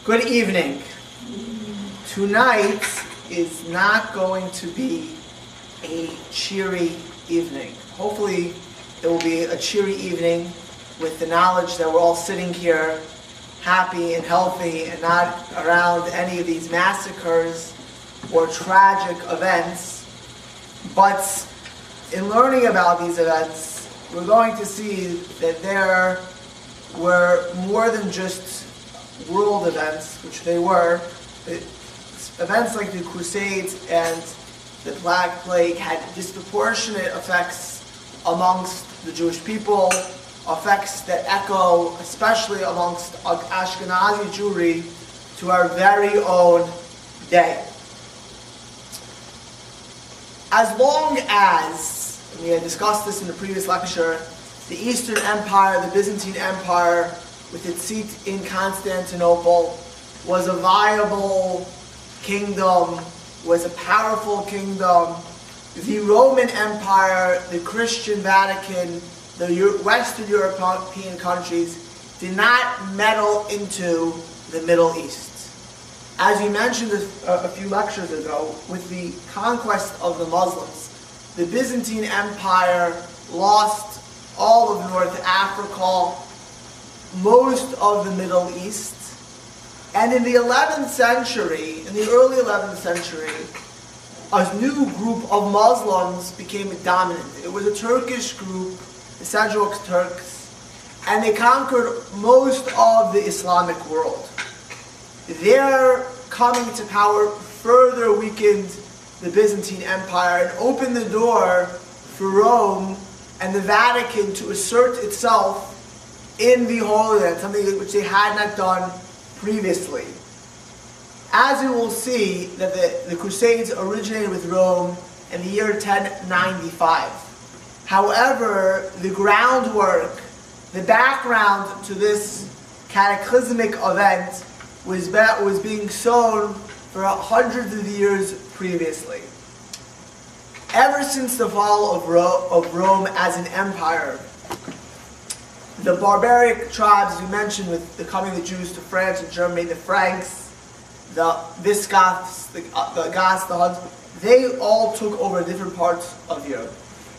Good evening. Tonight is not going to be a cheery evening. Hopefully it will be a cheery evening with the knowledge that we're all sitting here happy and healthy and not around any of these massacres or tragic events. But in learning about these events, we're going to see that there were more than just world events, which they were. Events like the Crusades and the Black Plague had disproportionate effects amongst the Jewish people, effects that echo especially amongst Ashkenazi Jewry to our very own day. As long as, and we had discussed this in the previous lecture, the Eastern Empire, the Byzantine Empire, with its seat in Constantinople, was a viable kingdom, was a powerful kingdom. The Roman Empire, the Christian Vatican, the Western European countries did not meddle into the Middle East. As we mentioned a few lectures ago, with the conquest of the Muslims, the Byzantine Empire lost all of North Africa, most of the Middle East, and in the 11th century, in the early 11th century, a new group of Muslims became dominant. It was a Turkish group, the Seljuk Turks, and they conquered most of the Islamic world. Their coming to power further weakened the Byzantine Empire and opened the door for Rome and the Vatican to assert itself in the Holy Land, something which they had not done previously. As we will see, that the Crusades originated with Rome in the year 1095. However, the groundwork, the background to this cataclysmic event was being sown for hundreds of years previously. Ever since the fall of Rome as an empire, the barbaric tribes we mentioned, with the coming of the Jews to France and Germany, the Franks, the Visigoths, the Goths, the Huns, they all took over different parts of Europe.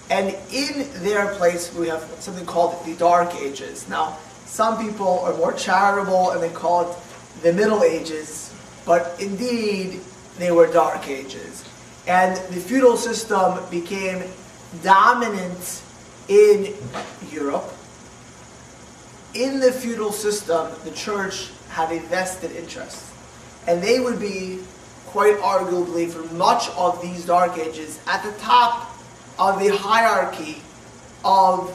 And in their place, we have something called the Dark Ages. Now, some people are more charitable and they call it the Middle Ages, but indeed, they were Dark Ages. And the feudal system became dominant in Europe. In the feudal system, the church had a vested interest. And they would be, quite arguably, for much of these Dark Ages, at the top of the hierarchy of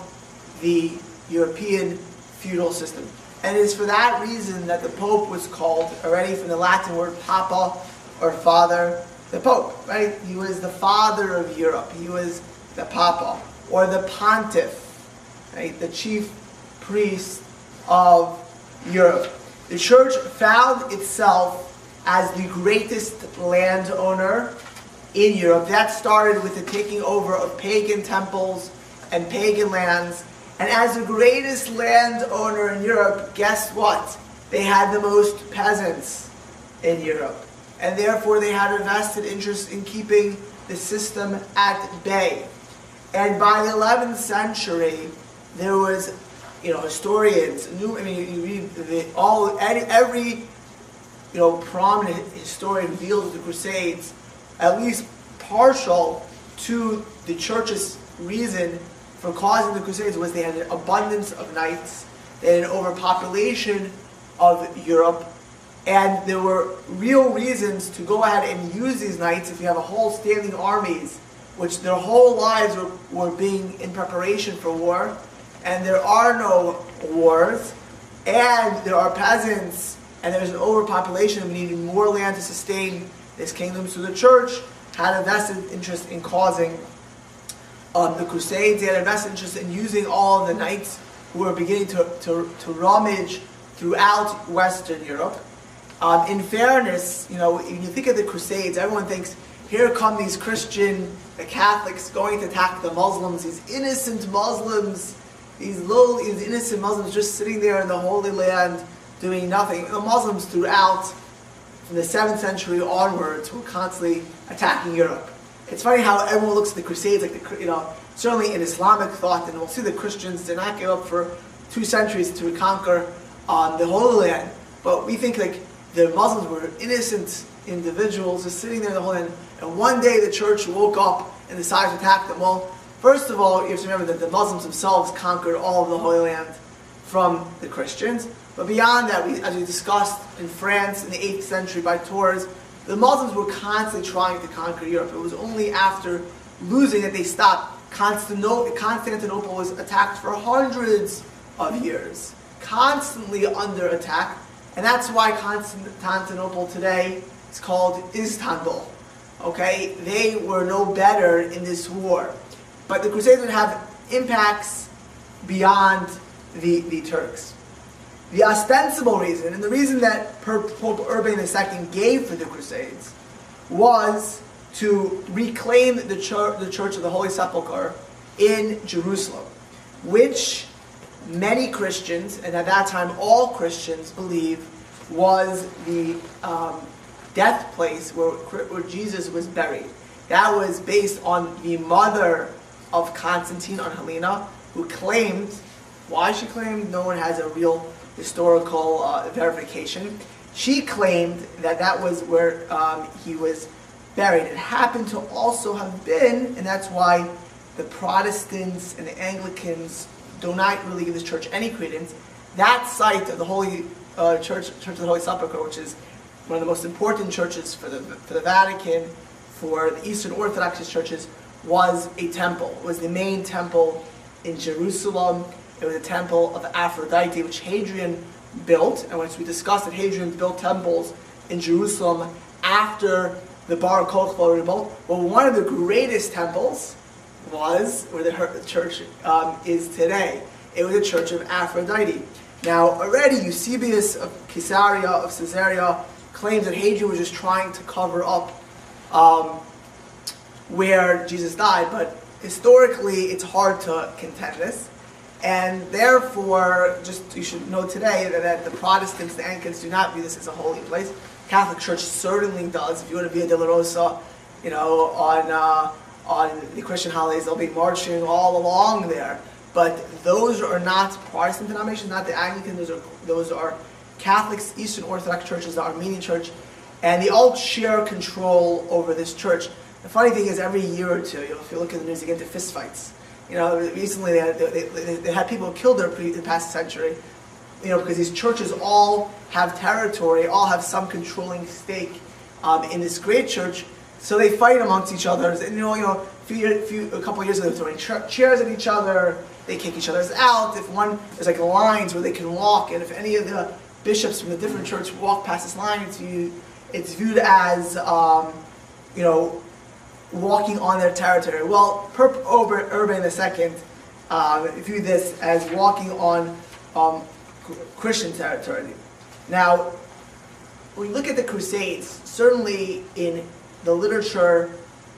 the European feudal system. And it is for that reason that the Pope was called, already from the Latin word papa, or father, the Pope, right? He was the father of Europe. He was the papa, or the pontiff, right? The chief priest of Europe. The church found itself as the greatest landowner in Europe. That started with the taking over of pagan temples and pagan lands. And as the greatest landowner in Europe, guess what? They had the most peasants in Europe. And therefore they had a vested interest in keeping the system at bay. And by the 11th century, there was, historians, you read every prominent historian reveals the Crusades, at least partial to the church's reason for causing the Crusades was they had an abundance of knights, they had an overpopulation of Europe, and there were real reasons to go ahead and use these knights if you have a whole standing armies, which their whole lives were being in preparation for war, and there are no wars, and there are peasants, and there's an overpopulation, we needed more land to sustain this kingdom. So the church had a vested interest in causing the Crusades. They had a vested interest in using all of the knights who were beginning to rummage throughout Western Europe. In fairness, when you think of the Crusades, everyone thinks, here come these the Catholics going to attack the Muslims, these innocent Muslims, these innocent Muslims just sitting there in the Holy Land, doing nothing. The Muslims throughout, from the 7th century onwards, were constantly attacking Europe. It's funny how everyone looks at the Crusades, like certainly in Islamic thought, and we'll see the Christians did not give up for 2 centuries to reconquer the Holy Land. But we think like the Muslims were innocent individuals just sitting there in the Holy Land, and one day the church woke up and decided to attack them. Well, first of all, you have to remember that the Muslims themselves conquered all of the Holy Land from the Christians. But beyond that, as we discussed in France in the 8th century by Tours, the Muslims were constantly trying to conquer Europe. It was only after losing that they stopped. Constantinople was attacked for hundreds of years, constantly under attack, and that's why Constantinople today is called Istanbul. Okay, they were no better in this war, but the Crusades would have impacts beyond the Turks. The ostensible reason, and the reason that Pope Urban II gave for the Crusades, was to reclaim the Church of the Holy Sepulchre in Jerusalem, which many Christians, and at that time all Christians, believe was the death place where Jesus was buried. That was based on the mother of Constantine, on Helena, who claimed, why she claimed, no one has a real historical verification. She claimed that that was where he was buried. It happened to also have been, and that's why the Protestants and the Anglicans do not really give this church any credence, that site of the Holy Church of the Holy Sepulchre, which is one of the most important churches for the Vatican, for the Eastern Orthodox churches, was a temple. It was the main temple in Jerusalem. It was a temple of Aphrodite, which Hadrian built. And once we discussed that Hadrian built temples in Jerusalem after the Bar Kokhba revolt, well, one of the greatest temples was where the church is today. It was a church of Aphrodite. Now, already Eusebius of Caesarea claims that Hadrian was just trying to cover up where Jesus died, but historically it's hard to contend this. And therefore, just you should know today that the Protestants, the Anglicans, do not view this as a holy place. Catholic Church certainly does. If you go to Via Dolorosa, on the Christian holidays, they'll be marching all along there. But those are not Protestant denominations, not the Anglican. Those are Catholics, Eastern Orthodox churches, the Armenian Church, and they all share control over this church. The funny thing is, every year or two, if you look at the news, you get into fistfights. Recently they had people killed there in the past century, because these churches all have territory, all have some controlling stake in this great church, so they fight amongst each other. And a couple of years ago, they were throwing chairs at each other, they kick each other's out. There's like lines where they can walk, and if any of the bishops from the different church walk past this line, it's viewed as walking on their territory. Well, Pope Urban II viewed this as walking on Christian territory. Now, when you look at the Crusades, certainly in the literature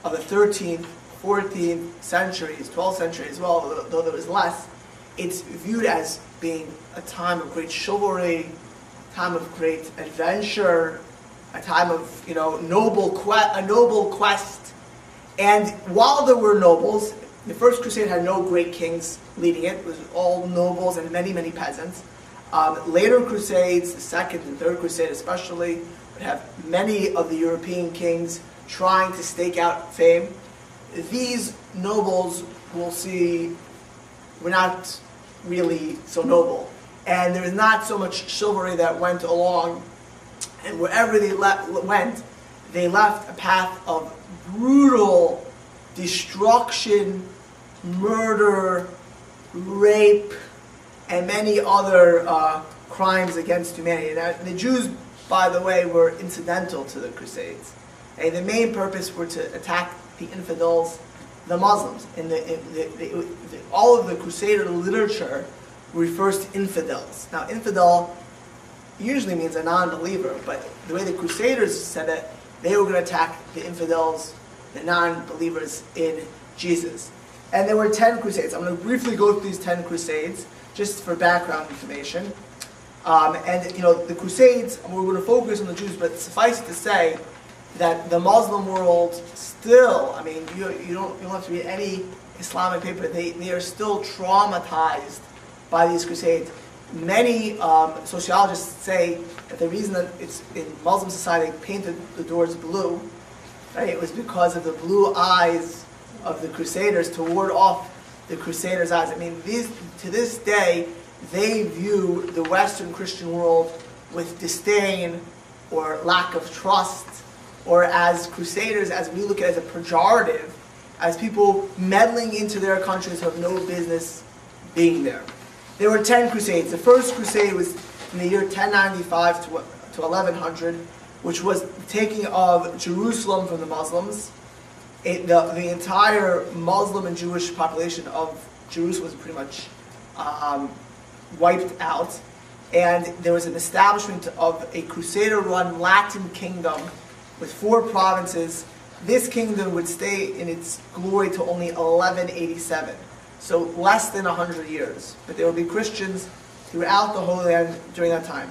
of the 13th, 14th centuries, 12th century as well, though there was less, it's viewed as being a time of great chivalry, a time of great adventure, a time of a noble quest. And while there were nobles, the First Crusade had no great kings leading it. It was all nobles and many, many peasants. Later Crusades, the Second and Third Crusade especially, would have many of the European kings trying to stake out fame. These nobles, we'll see, were not really so noble. And there was not so much chivalry that went along. And wherever they went, they left a path of brutal destruction, murder, rape, and many other crimes against humanity. Now, the Jews, by the way, were incidental to the Crusades. And the main purpose were to attack the infidels, the Muslims. And all of the Crusader literature refers to infidels. Now, infidel usually means a non-believer, but the way the Crusaders said it, they were going to attack the infidels, the non-believers in Jesus. And there were 10 Crusades. I'm going to briefly go through these 10 Crusades, just for background information. And the Crusades, we're going to focus on the Jews, but suffice it to say that the Muslim world still, you don't have to read any Islamic paper, they are still traumatized by these Crusades. Many sociologists say that the reason that it's in Muslim society they painted the doors blue, right, it was because of the blue eyes of the Crusaders to ward off the Crusaders' eyes. To this day, they view the Western Christian world with disdain or lack of trust, or as Crusaders, as we look at it as a pejorative, as people meddling into their countries who have no business being there. There were 10 Crusades. The first Crusade was in the year 1095 to 1100, which was the taking of Jerusalem from the Muslims. The entire Muslim and Jewish population of Jerusalem was pretty much wiped out. And there was an establishment of a Crusader-run Latin kingdom with 4 provinces. This kingdom would stay in its glory till only 1187. So less than 100 years. But there would be Christians throughout the Holy Land during that time.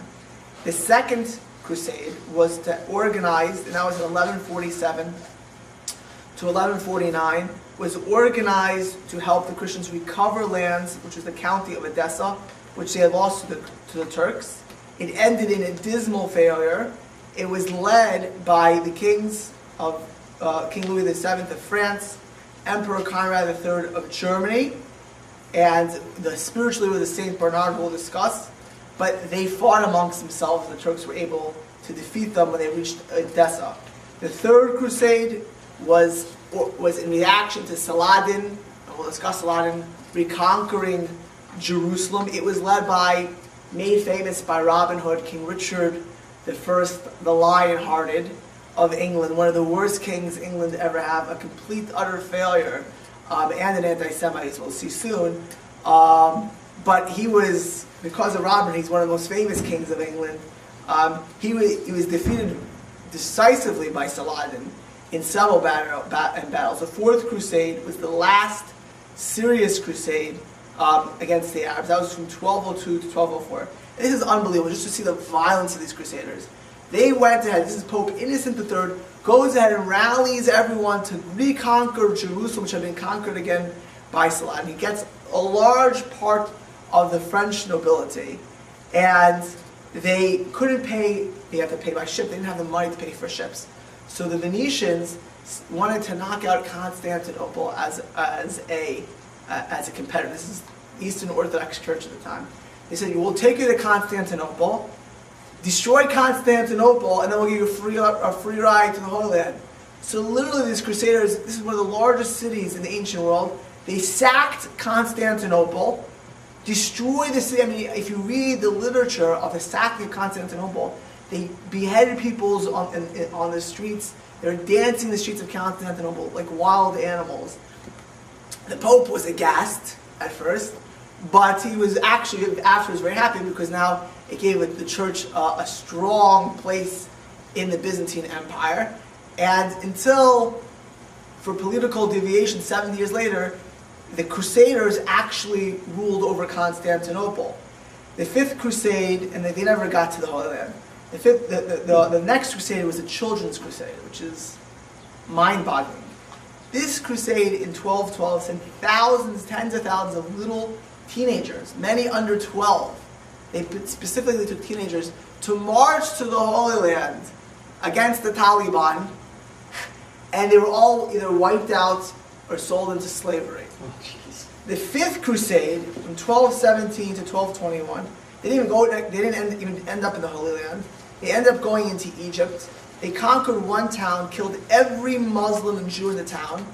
The second Crusade was to organize, and that was in 1147 to 1149, was organized to help the Christians recover lands, which was the county of Edessa, which they had lost to the Turks. It ended in a dismal failure. It was led by the kings of King Louis VII of France, Emperor Conrad III of Germany, and the spiritual leader of the Saint Bernard we'll discuss. But they fought amongst themselves. The Turks were able to defeat them when they reached Edessa. The third crusade was in reaction to Saladin, and we'll discuss Saladin, reconquering Jerusalem. It was led by, made famous by Robin Hood, King Richard I, the Lion-Hearted of England, one of the worst kings England ever have, a complete, utter failure, and an anti-Semite, as we'll see soon. But he was, because of Robin, he's one of the most famous kings of England. He was defeated decisively by Saladin in several battles. The fourth crusade was the last serious crusade against the Arabs. That was from 1202 to 1204. And this is unbelievable, just to see the violence of these crusaders. They went ahead, this is Pope Innocent III, goes ahead and rallies everyone to reconquer Jerusalem, which had been conquered again by Saladin. He gets a large part of the French nobility, and they couldn't pay, they had to pay by ship, they didn't have the money to pay for ships. So the Venetians wanted to knock out Constantinople as a competitor. This is Eastern Orthodox Church at the time. They said, we'll take you to Constantinople, destroy Constantinople, and then we'll give you a free ride to the Holy Land. So literally these Crusaders, this is one of the largest cities in the ancient world, they sacked Constantinople, destroyed the city. If you read the literature of the sacking of Constantinople, they beheaded people on the streets. They were dancing in the streets of Constantinople like wild animals. The Pope was aghast at first, but he was actually afterwards very happy, because now it gave the church a strong place in the Byzantine Empire. And until, for political deviation, 70 years later, the Crusaders actually ruled over Constantinople. The Fifth Crusade, and they never got to the Holy Land. The next crusade was the Children's Crusade, which is mind-boggling. This crusade in 1212 sent thousands, tens of thousands of little teenagers, many under 12. They specifically took teenagers to march to the Holy Land against the Taliban, and they were all either wiped out or sold into slavery. Oh, jeez. The Fifth Crusade, from 1217 to 1221, they didn't even end up in the Holy Land. They ended up going into Egypt. They conquered one town, killed every Muslim and Jew in the town,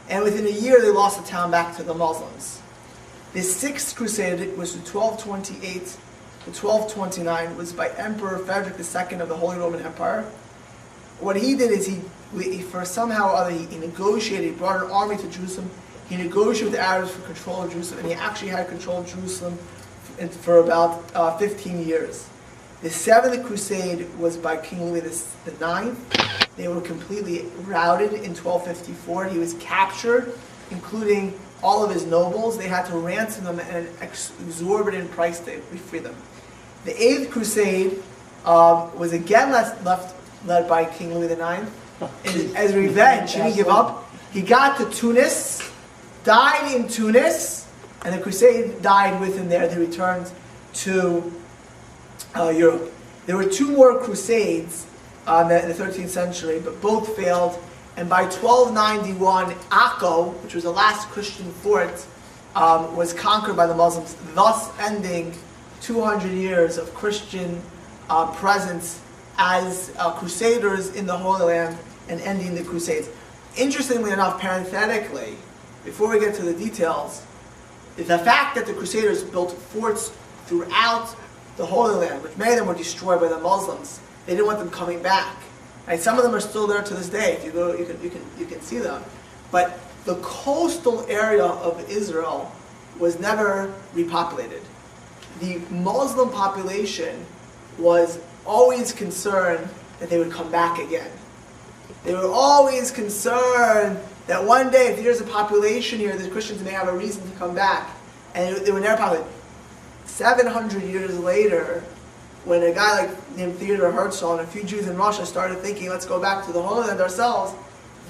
and within a year they lost the town back to the Muslims. The Sixth Crusade was from 1228 to 1229, was by Emperor Frederick II of the Holy Roman Empire. What he did is he for somehow or other, he negotiated, he brought an army to Jerusalem, he negotiated with the Arabs for control of Jerusalem, and he actually had control of Jerusalem for about 15 years. The Seventh Crusade was by King Louis IX. They were completely routed in 1254. He was captured, including all of his nobles. They had to ransom them at an exorbitant price to free them. The 8th Crusade was again led by King Louis IX. As revenge, he didn't give up. He got to Tunis, died in Tunis, and the Crusade died with him there. They returned to Europe. There were 2 more Crusades in the 13th century, but both failed. And by 1291, Akko, which was the last Christian fort, was conquered by the Muslims, thus ending 200 years of Christian presence as crusaders in the Holy Land and ending the Crusades. Interestingly enough, parenthetically, before we get to the details, is the fact that the Crusaders built forts throughout the Holy Land, which many of them were destroyed by the Muslims. They didn't want them coming back. Right? Some of them are still there to this day. If you go, you can see them. But the coastal area of Israel was never repopulated. The Muslim population was always concerned that they would come back again. They were always concerned that one day, if there's a population here, the Christians may have a reason to come back. And they were never populated. 700 years later, when a guy named Theodor Herzl and a few Jews in Russia started thinking, let's go back to the Holy Land ourselves,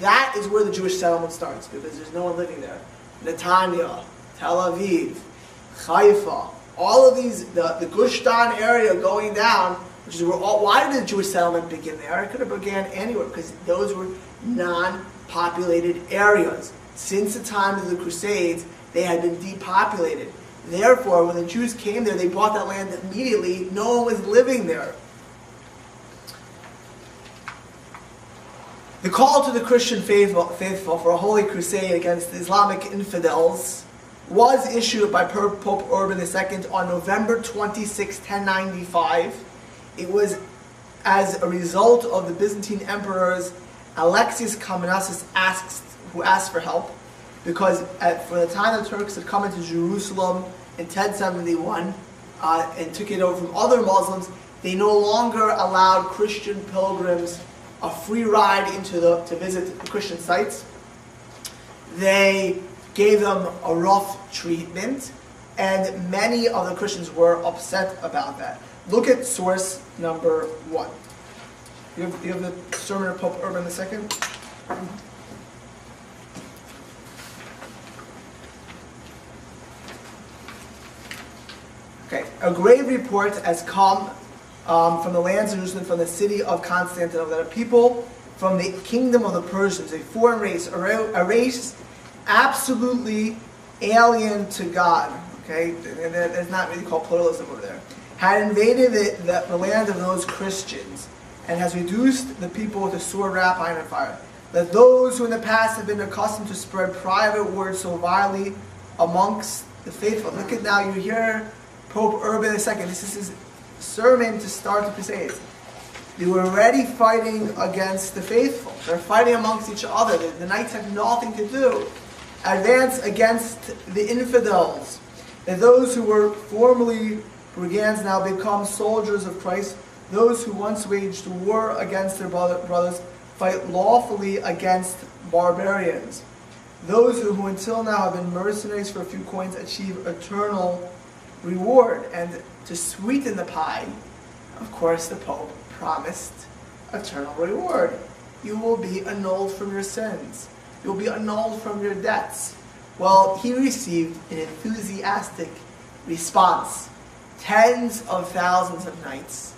that is where the Jewish settlement starts, because there's no one living there. Netanya, Tel Aviv, Haifa, all of these, the Gush Dan area going down, which is where why did the Jewish settlement begin there? It could have began anywhere, because those were non-populated areas. Since the time of the Crusades, they had been depopulated. Therefore, when the Jews came there, they bought that land immediately. No one was living there. The call to the Christian faithful for a holy crusade against the Islamic infidels was issued by Pope Urban II on November 26, 1095. It was as a result of the Byzantine emperors Alexius Comnenus who asked for help, because for the time the Turks had come into Jerusalem in 1071 and took it over from other Muslims, they no longer allowed Christian pilgrims a free ride to visit the Christian sites. They gave them a rough treatment, and many of the Christians were upset about that. Look at source number 1. You have the sermon of Pope Urban II? Okay, a grave report has come from the lands of Jerusalem, from the city of Constantinople, that a people from the kingdom of the Persians, a foreign race, a race absolutely alien to God, okay, that's not really called pluralism over there, had invaded the land of those Christians and has reduced the people with a sword, rapine, and fire. That those who in the past have been accustomed to spread private words so vilely amongst the faithful. Look at now, you hear Pope Urban II, this is his sermon to start the Crusades. They were already fighting against the faithful. They're fighting amongst each other. The knights have nothing to do. Advance against the infidels. And those who were formerly brigands now become soldiers of Christ. Those who once waged war against their brothers fight lawfully against barbarians. Those who until now have been mercenaries for a few coins achieve eternal reward. And to sweeten the pie, of course, the Pope promised eternal reward. You will be annulled from your sins. You will be annulled from your debts. Well, he received an enthusiastic response. Tens of thousands of knights,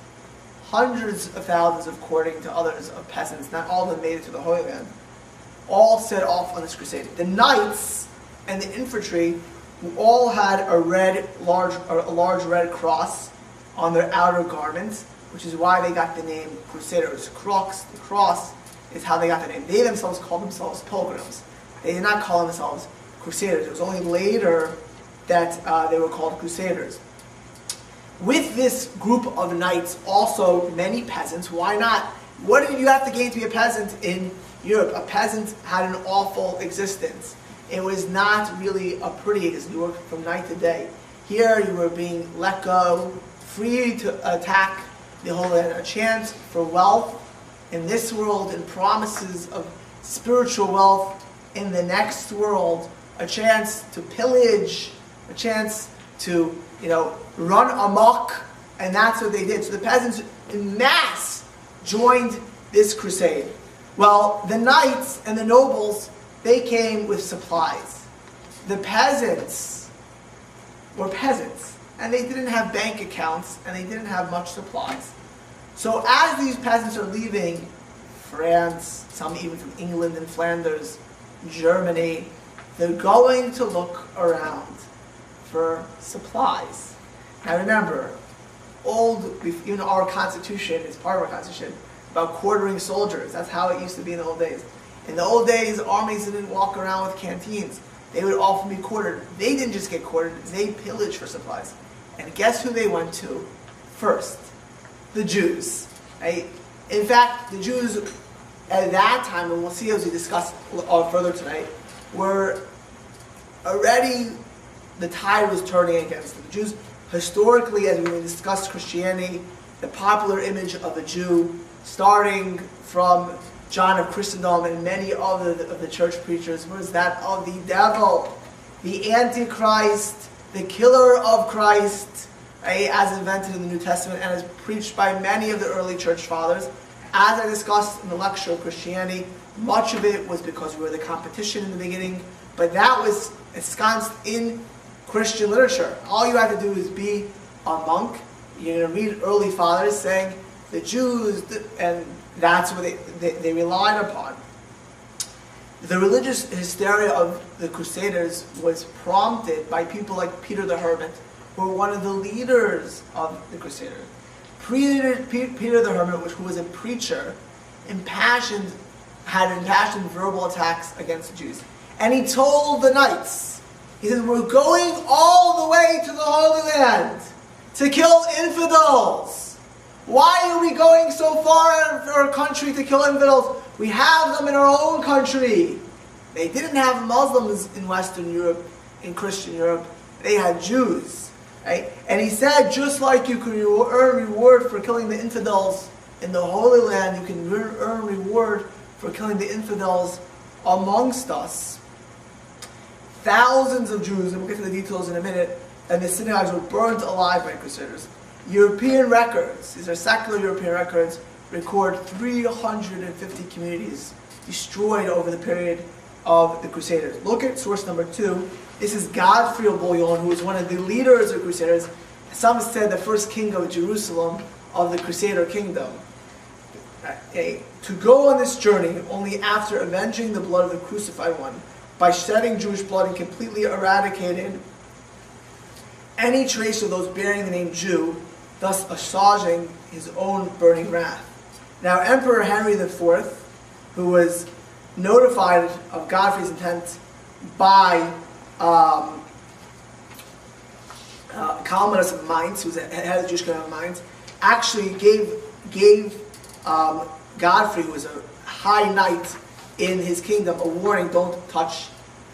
hundreds of thousands, according to others, of peasants, not all of them made it to the Holy Land, all set off on this crusade. The knights and the infantry all had a large red cross on their outer garments, which is why they got the name Crusaders. The cross is how they got the name. They themselves called themselves pilgrims. They did not call themselves Crusaders. It was only later that they were called Crusaders. With this group of knights, also many peasants. Why not? What did you have to gain to be a peasant in Europe? A peasant had an awful existence. It was not really a pretty existence. You worked from night to day. Here you were being let go, free to attack the Holy Land, a chance for wealth in this world and promises of spiritual wealth in the next world, a chance to pillage, a chance to, run amok And that's what they did. So the peasants in mass joined this crusade. Well, the knights and the nobles, they came with supplies. The peasants were peasants, and they didn't have bank accounts, and they didn't have much supplies. So as these peasants are leaving France, some even from England and Flanders, Germany, they're going to look around for supplies. Now remember, even our Constitution is part of our Constitution about quartering soldiers. That's how it used to be in the old days. In the old days, armies didn't walk around with canteens. They would often be quartered. They didn't just get quartered, they pillaged for supplies. And guess who they went to first? The Jews. Right? In fact, the Jews at that time, and we'll see as we discuss further tonight, were already, the tide was turning against them. The Jews, historically, as we discussed Christianity, the popular image of a Jew, starting from John of Christendom and many other of the church preachers, was that of the devil, the Antichrist, the killer of Christ, as invented in the New Testament and as preached by many of the early church fathers. As I discussed in the lecture of Christianity, much of it was because we were the competition in the beginning, but that was ensconced in Christian literature. All you have to do is be a monk. You're going to read early fathers saying the Jews, and that's what they relied upon. The religious hysteria of the Crusaders was prompted by people like Peter the Hermit, who were one of the leaders of the Crusaders. Peter the Hermit, who was a preacher, had impassioned verbal attacks against the Jews. And he told the knights, he said, we're going all the way to the Holy Land to kill infidels. Why are we going so far for our country to kill infidels? We have them in our own country. They didn't have Muslims in Western Europe, in Christian Europe. They had Jews. Right? And he said, just like you can earn reward for killing the infidels in the Holy Land, you can earn reward for killing the infidels amongst us. Thousands of Jews, and we'll get to the details in a minute, and the synagogues were burnt alive by Crusaders. European records, these are secular European records, record 350 communities destroyed over the period of the Crusaders. Look at source number 2. This is Godfrey of Bouillon, who was one of the leaders of Crusaders. Some said the first king of Jerusalem of the Crusader kingdom. To go on this journey only after avenging the blood of the crucified one, by shedding Jewish blood and completely eradicated any trace of those bearing the name Jew, thus assuaging his own burning wrath. Now Emperor Henry IV, who was notified of Godfrey's intent by Commodus of Mainz, who was head of the Jewish kingdom of Mainz, actually gave Godfrey, who was a high knight in his kingdom, a warning: don't touch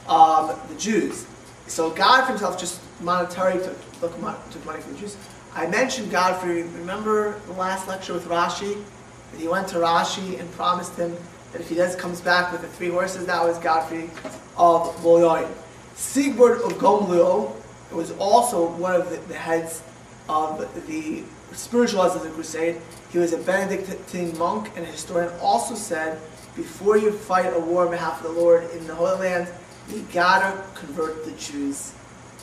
the Jews. So Godfrey himself just monetarily took money from the Jews. I mentioned Godfrey, remember the last lecture with Rashi? That he went to Rashi and promised him that if he comes back with the 3 horses, that was Godfrey of Bouillon. Sigbert of Gomlio was also one of the heads of the spiritualists of the crusade. He was a Benedictine monk, and a historian also said, before you fight a war on behalf of the Lord in the Holy Land, you gotta convert the Jews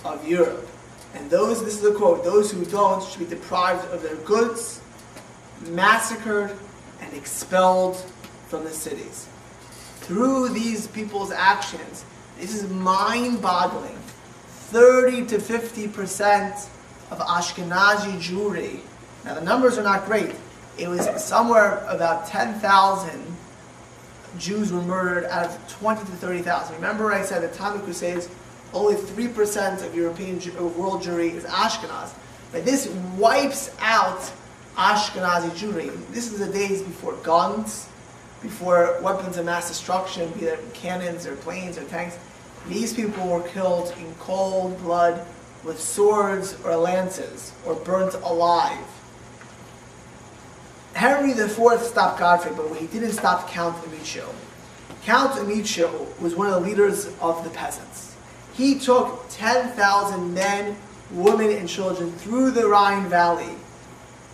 of Europe. And this is a quote, those who don't should be deprived of their goods, massacred, and expelled from the cities. Through these people's actions, this is mind-boggling. 30 to 50% of Ashkenazi Jewry. Now the numbers are not great. It was somewhere about 10,000 Jews were murdered out of 20 to 30,000. Remember I said at the time of the Crusades, only 3% of European world Jewry is Ashkenaz. But this wipes out Ashkenazi Jewry. This is the days before guns, before weapons of mass destruction, be it cannons or planes or tanks. These people were killed in cold blood with swords or lances, or burnt alive. Henry IV stopped Godfrey, but he didn't stop Count Amicio. Count Amicio was one of the leaders of the peasants. He took 10,000 men, women, and children through the Rhine Valley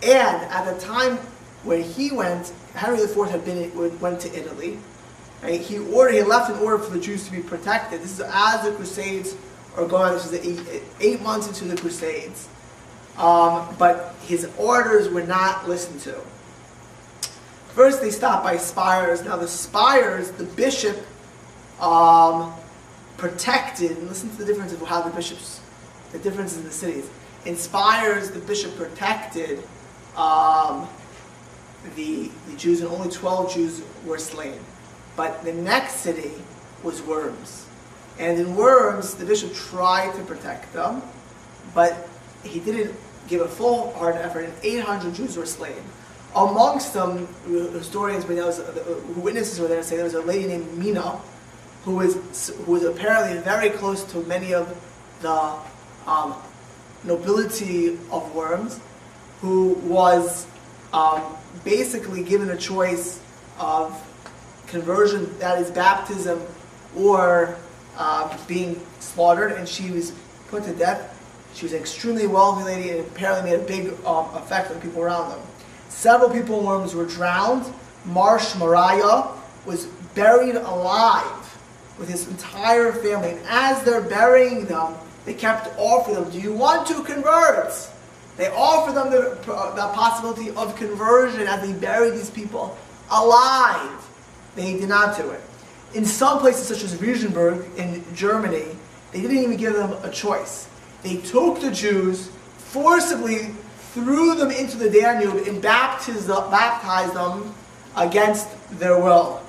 And at the time when he went, Henry IV went to Italy. Right? He left an order for the Jews to be protected. This is as the Crusades are going on. This is the 8 months into the Crusades. But his orders were not listened to. First, they stopped by spires. Now, the spires, the bishop protected. And listen to the difference of how the differences in the cities. In spires, the bishop protected the Jews, and only 12 Jews were slain. But the next city was Worms. And in Worms, the bishop tried to protect them, but he didn't give a full-hearted effort, and 800 Jews were slain. Amongst them, historians, who witnesses were there, say there was a lady named Mina, who was apparently very close to many of the nobility of Worms, who was basically given a choice of conversion, that is baptism, or being slaughtered, and she was put to death. She was an extremely wealthy lady, and apparently made a big effect on the people around them. Several people in Worms were drowned. Marsh Mariah was buried alive with his entire family, and as they're burying them, they kept offering them, do you want to convert? They offered them the possibility of conversion as they buried these people alive. They did not do it. In some places, such as Wiesenberg in Germany, they didn't even give them a choice. They took the Jews, forcibly threw them into the Danube, and baptized them against their will.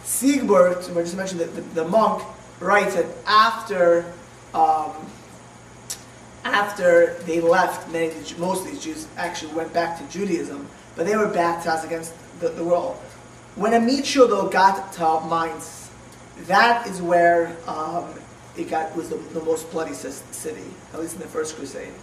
Siegbert, I just mentioned that the monk, writes that after they left, most of these Jews actually went back to Judaism, but they were baptized against the will. When Amicio, though, got to Mainz, that is where was the most bloody city, at least in the First Crusade.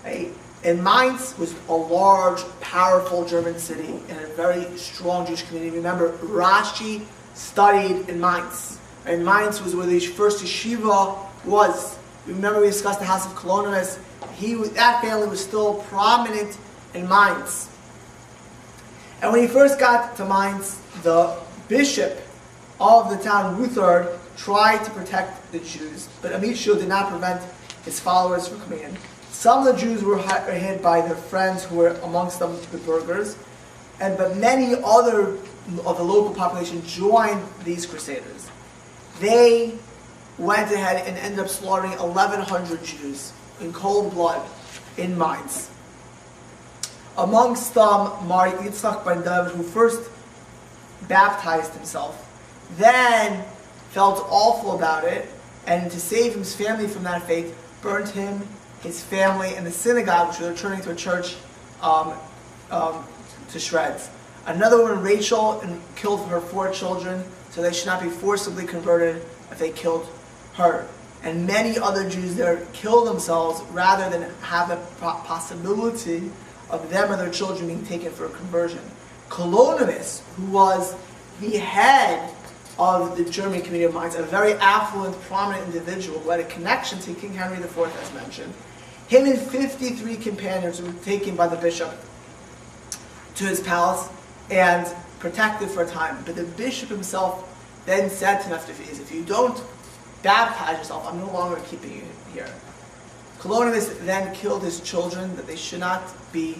Right? And Mainz was a large, powerful German city and a very strong Jewish community. Remember, Rashi studied in Mainz. And Mainz was where the first yeshiva was. Remember, we discussed the house of Colonimus. That family was still prominent in Mainz. And when he first got to Mainz, the bishop of the town, Ruthard, tried to protect the Jews, but Amicio did not prevent his followers from coming in. Some of the Jews were hid by their friends, who were amongst them the burghers, but many other of the local population joined these crusaders. They went ahead and ended up slaughtering 1,100 Jews in cold blood in Mainz. Amongst them, Mar Yitzchak ben David, who first baptized himself, then felt awful about it, and to save his family from that fate, burnt him, his family, and the synagogue, which was turning to a church, to shreds. Another woman, Rachel, killed her 4 children, so they should not be forcibly converted if they killed her. And many other Jews there killed themselves rather than have the possibility of them or their children being taken for a conversion. Colonimus, who was the head of the German community of Mainz, a very affluent, prominent individual who had a connection to King Henry IV, as mentioned, him and 53 companions were taken by the bishop to his palace and protected for a time. But the bishop himself then said to him after if you don't baptize yourself, I'm no longer keeping you here. Colonimus then killed his children, that they should not be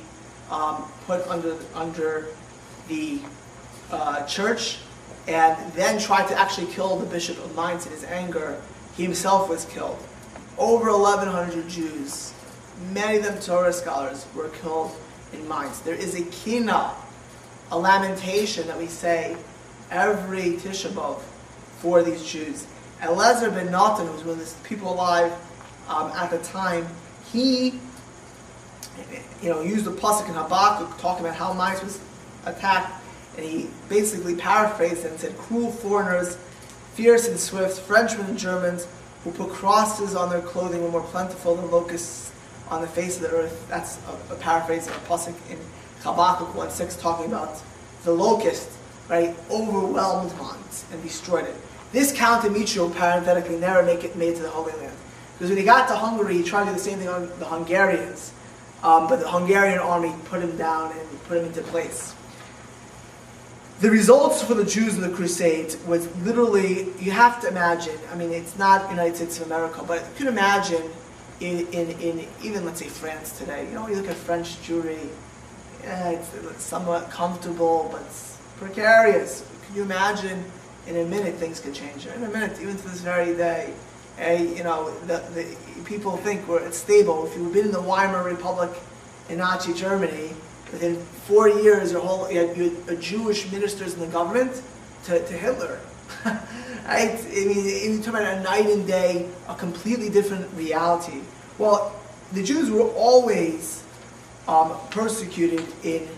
put under the church, and then tried to actually kill the bishop of Mainz in his anger. He himself was killed. Over 1,100 Jews, many of them Torah scholars, were killed in Mainz. There is a kina, a lamentation that we say every Tisha B'Av for these Jews. Eliezer ben Natan, who was one of the people alive at the time, he used the pasuk in Habakkuk talking about how Mainz was attacked, and he basically paraphrased it and said, cruel foreigners, fierce and swift, Frenchmen and Germans, who put crosses on their clothing were more plentiful than locusts on the face of the earth. That's a paraphrase of a pasuk in Habakkuk 1:6 talking about the locust, right, overwhelmed Mainz and destroyed it. This Count Amicio, parenthetically, never made it to the Holy Land. Because when he got to Hungary, he tried to do the same thing on the Hungarians. but the Hungarian army put him down and put him into place. The results for the Jews in the Crusades was literally, you have to imagine, I mean, it's not United States of America, but you can imagine in even, let's say, France today. You look at French Jewry, it's somewhat comfortable, but it's precarious. Can you imagine in a minute things could change? In a minute, even to this very day, the people think it's stable. If you've been in the Weimar Republic in Nazi Germany, within 4 years, you had Jewish ministers in the government to Hitler. Right? I mean, you talk about a night and day, a completely different reality. Well, the Jews were always persecuted in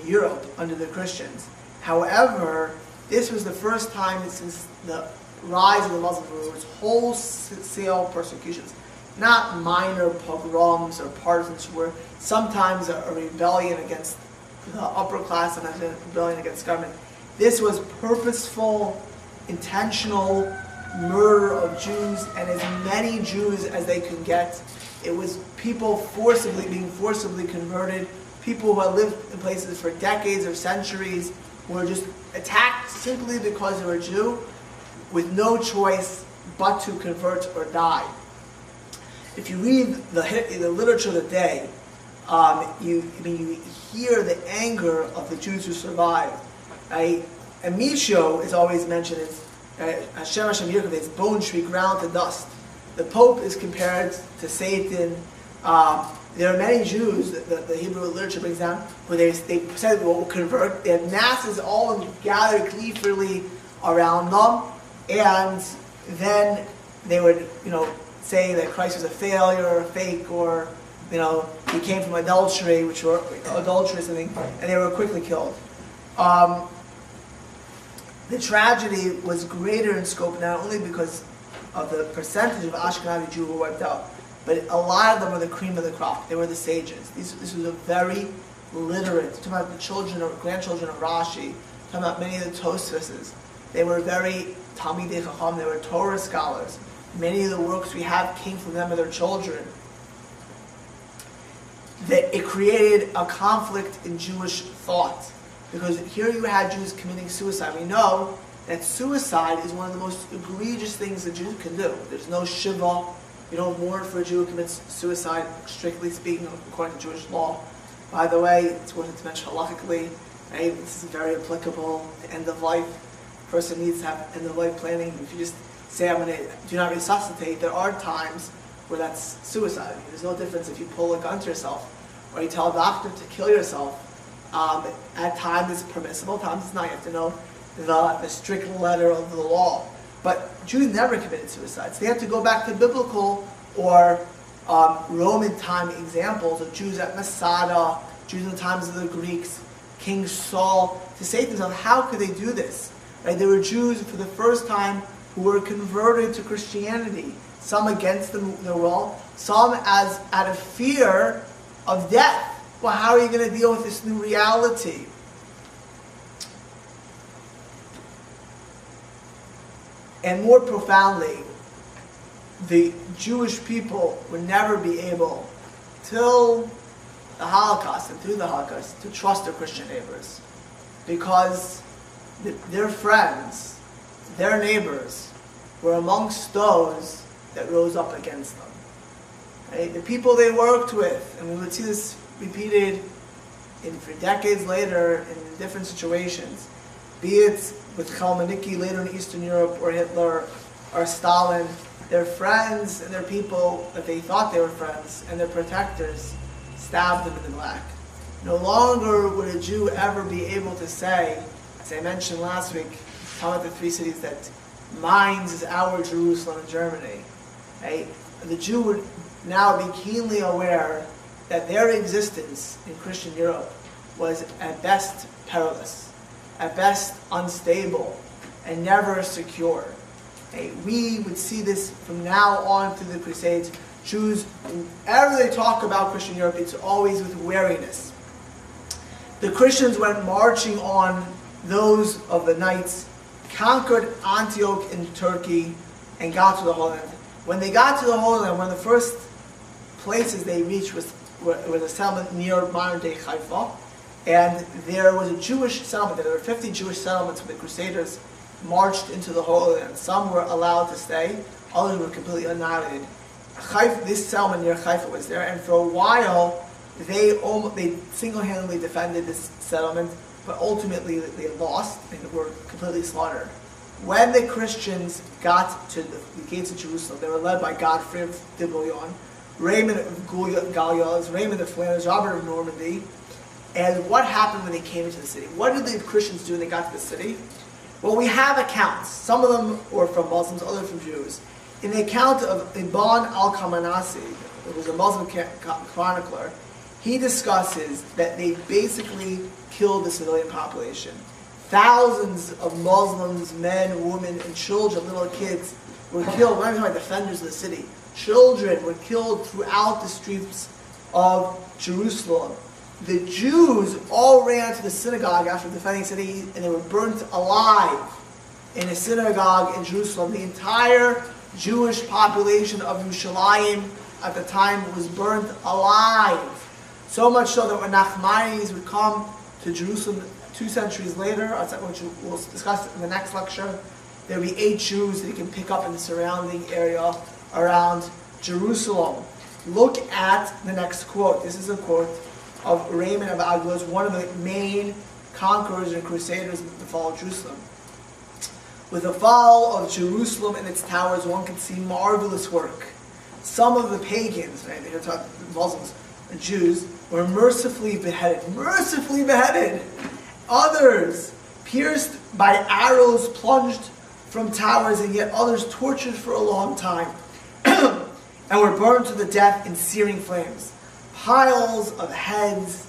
Europe under the Christians. However, this was the first time since the rise of the Muslims where there was wholesale persecutions. Not minor pogroms or partisans who were sometimes a rebellion against the upper class, sometimes a rebellion against government. This was purposeful, intentional murder of Jews, and as many Jews as they could get. It was people being forcibly converted, people who had lived in places for decades or centuries, who were just attacked simply because they were Jew, with no choice but to convert or die. If you read the literature of the day, you hear the anger of the Jews who survived. And Misho is always mentioned as Hashem Hashem Yirkov, his bones should be ground to dust. The Pope is compared to Satan. There are many Jews, the Hebrew literature brings down, where they said they will convert. They had masses all gathered gleefully around them, and then they would, say that Christ was a failure or a fake, or he came from adultery, which were adulterous, and they were quickly killed. The tragedy was greater in scope not only because of the percentage of Ashkenazi Jews who were wiped out, but a lot of them were the cream of the crop. They were the sages. This was a very literate. Talking about the children or grandchildren of Rashi, talking about many of the Tosfos. They were very Talmidei Chacham. They were Torah scholars. Many of the works we have came from them and their children. That it created a conflict in Jewish thought, because here you had Jews committing suicide. We know that suicide is one of the most egregious things a Jew can do. There's no shiva. You don't mourn for a Jew who commits suicide, strictly speaking, according to Jewish law. By the way, it's worth to mention halakhically, right? This is very applicable to end of life. A person needs to have end of life planning. If you just say, I'm going to do not resuscitate, there are times where that's suicide. There's no difference if you pull a gun to yourself or you tell a doctor to kill yourself. At times it's permissible, at times it's not. You have to know the strict letter of the law. But Jews never committed suicide. So they have to go back to biblical or Roman time examples of Jews at Masada, Jews in the times of the Greeks, King Saul, to say to themselves, how could they do this? Right? There were Jews for the first time who were converted to Christianity, some against their will, some as out of fear of death. Well, how are you going to deal with this new reality? And more profoundly, the Jewish people would never be able, till the Holocaust and through the Holocaust, to trust their Christian neighbors. Because their friends, their neighbors, were amongst those that rose up against them. Right? The people they worked with, and we would see this repeated for decades later in different situations, be it with Khmelnytsky later in Eastern Europe, or Hitler, or Stalin, their friends and their people that they thought they were friends and their protectors stabbed them in the back. No longer would a Jew ever be able to say, as I mentioned last week, talking about the three cities, that Mainz is our Jerusalem in Germany. Right? The Jew would now be keenly aware that their existence in Christian Europe was at best perilous, at best unstable, and never secure. We would see this from now on through the Crusades. Jews, whenever they talk about Christian Europe, it's always with wariness. The Christians went marching on those of the knights, conquered Antioch in Turkey, and got to the Holy Land. When they got to the Holy Land, one of the first places they reached was was a settlement near modern-day Haifa, and there was a Jewish settlement. There were 50 Jewish settlements when the Crusaders marched into the Holy Land. Some were allowed to stay, others were completely annihilated. This settlement near Haifa was there, and for a while they single-handedly defended this settlement, but ultimately they lost and were completely slaughtered. When the Christians got to the gates of Jerusalem, they were led by Godfrey of de Bouillon, Raymond of Gallias, Raymond of Flanders, Robert of Normandy. And what happened when they came into the city? What did the Christians do when they got to the city? Well, we have accounts. Some of them were from Muslims, others from Jews. In the account of Ibn al-Qamanasi, who was a Muslim chronicler, he discusses that they basically killed the civilian population. Thousands of Muslims, men, women, and children, little kids, were killed. We're not talking about defenders of the city. Children were killed throughout the streets of Jerusalem. The Jews all ran to the synagogue after defending the city, and they were burnt alive in a synagogue in Jerusalem. The entire Jewish population of Yerushalayim at the time was burnt alive. So much so that when Nachmanides would come to Jerusalem 2 centuries later, which we'll discuss in the next lecture, there will be 8 Jews that he can pick up in the surrounding area around Jerusalem. Look at the next quote. This is a quote of Raymond of Aguilas, one of the main conquerors and crusaders in the fall of Jerusalem. With the fall of Jerusalem and its towers, one can see marvelous work. Some of the pagans, right, they're talking Muslims and Jews, were mercifully beheaded. Mercifully beheaded! Others pierced by arrows plunged from towers, and yet others tortured for a long time and were burned to the death in searing flames. Piles of heads,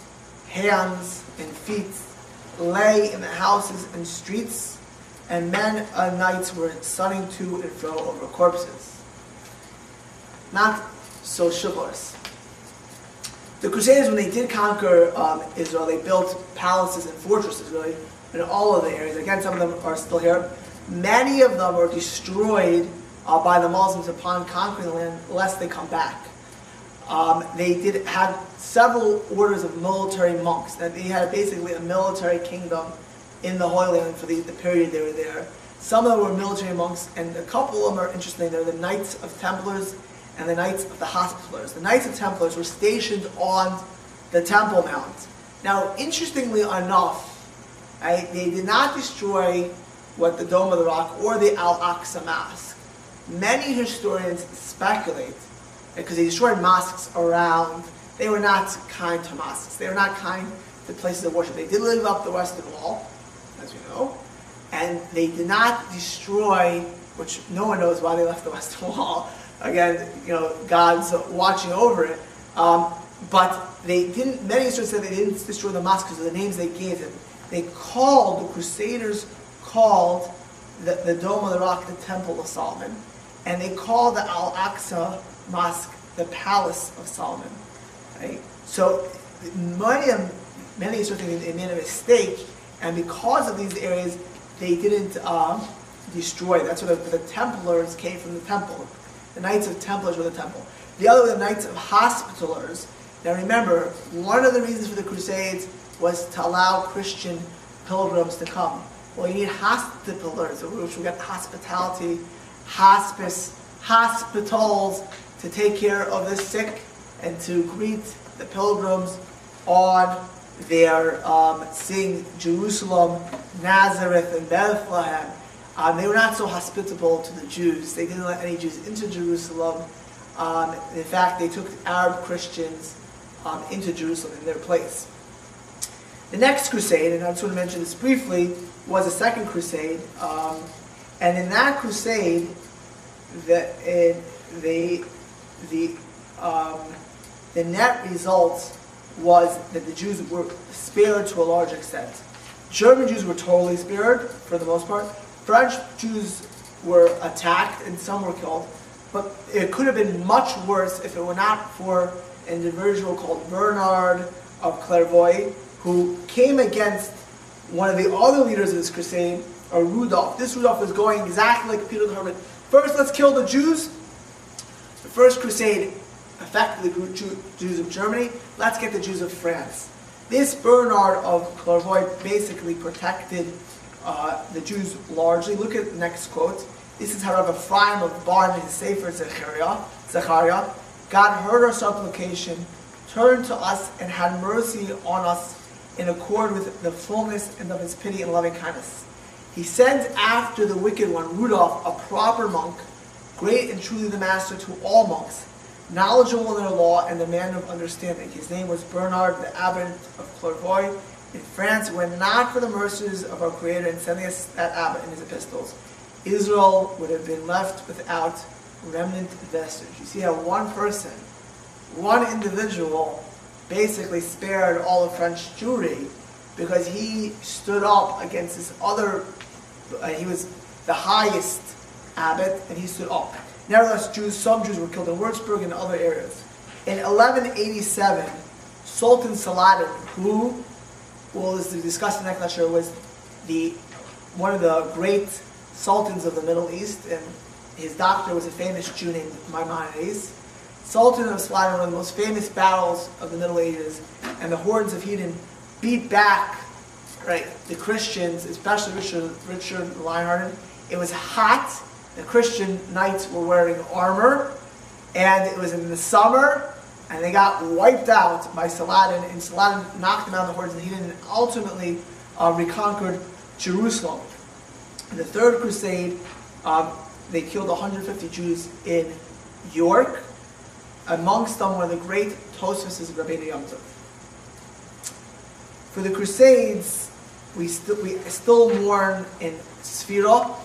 hands, and feet lay in the houses and streets, and men and knights were running to and fro over corpses. Not so chivalrous. The Crusaders, when they did conquer Israel, they built palaces and fortresses, really, in all of the areas. Again, some of them are still here. Many of them were destroyed by the Muslims upon conquering the land, lest they come back. They did have several orders of military monks. That they had basically a military kingdom in the Holy Land for the period they were there. Some of them were military monks, and a couple of them are interesting. They're the Knights of Templars and the Knights of the Hospitallers. The Knights of Templars were stationed on the Temple Mount. Now, interestingly enough, they did not destroy the Dome of the Rock or the Al-Aqsa Mosque. Many historians speculate, because they destroyed mosques around, they were not kind to mosques. They were not kind to places of worship. They did live up the Western Wall, as we know, and they did not destroy, which no one knows why they left the Western Wall. Again, God's watching over it. But they didn't. Many historians said they didn't destroy the mosque because of the names they gave them. The Crusaders called the Dome of the Rock the Temple of Solomon, and they called the Al-Aqsa Mosque the Palace of Solomon. Right? So many historians think they made a mistake, and because of these areas, they didn't destroy. That's where the Templars came from, the temple. The Knights of Templars were the temple. The other were the Knights of Hospitallers. Now remember, one of the reasons for the Crusades was to allow Christian pilgrims to come. Well, you need hospitallers, which we got hospitality, hospice, hospitals, to take care of the sick and to greet the pilgrims on their seeing Jerusalem, Nazareth, and Bethlehem. They were not so hospitable to the Jews. They didn't let any Jews into Jerusalem. In fact, they took Arab Christians into Jerusalem in their place. The next crusade, and I just want to mention this briefly, was the Second Crusade. And in that crusade, the net result was that the Jews were spared to a large extent. German Jews were totally spared, for the most part. French Jews were attacked and some were killed, but it could have been much worse if it were not for an individual called Bernard of Clairvaux, who came against one of the other leaders of this crusade, Rudolph. This Rudolph was going exactly like Peter the Hermit. First, let's kill the Jews. The First Crusade effectively Jews of Germany. Let's get the Jews of France. This Bernard of Clairvaux basically protected the Jews largely. Look at the next quote. This is how Rav Ephraim of Bar in his Sefer Zechariah. God heard our supplication, turned to us, and had mercy on us in accord with the fullness and of his pity and loving kindness. He sent after the wicked one, Rudolph, a proper monk, great and truly the master to all monks, knowledgeable in their law and the man of understanding. His name was Bernard, the abbot of Clairvaux in France. Were not for the mercies of our Creator in sending us that abbot in his epistles, Israel would have been left without remnant vestige. You see how one person, one individual, basically spared all of French Jewry because he stood up against this other, he was the highest abbot, and he stood up. Nevertheless, some Jews were killed in Würzburg and other areas. In 1187, Sultan Saladin, who, well, as we discussed in the next lecture, was one of the great sultans of the Middle East, and his doctor was a famous Jew named Maimonides. Sultan of Saladin, one of the most famous battles of the Middle Ages, and the hordes of heathen beat back, right, the Christians, especially Richard the Lionhearted. It was hot. The Christian knights were wearing armor, and it was in the summer, and they got wiped out by Saladin, and Saladin knocked them out of the hordes of the heathen and ultimately reconquered Jerusalem. In the Third Crusade, they killed 150 Jews in York. Amongst them, one of the great Tosfos is Rabbeinu Yom Tov. For the Crusades, we still mourn in Sfira,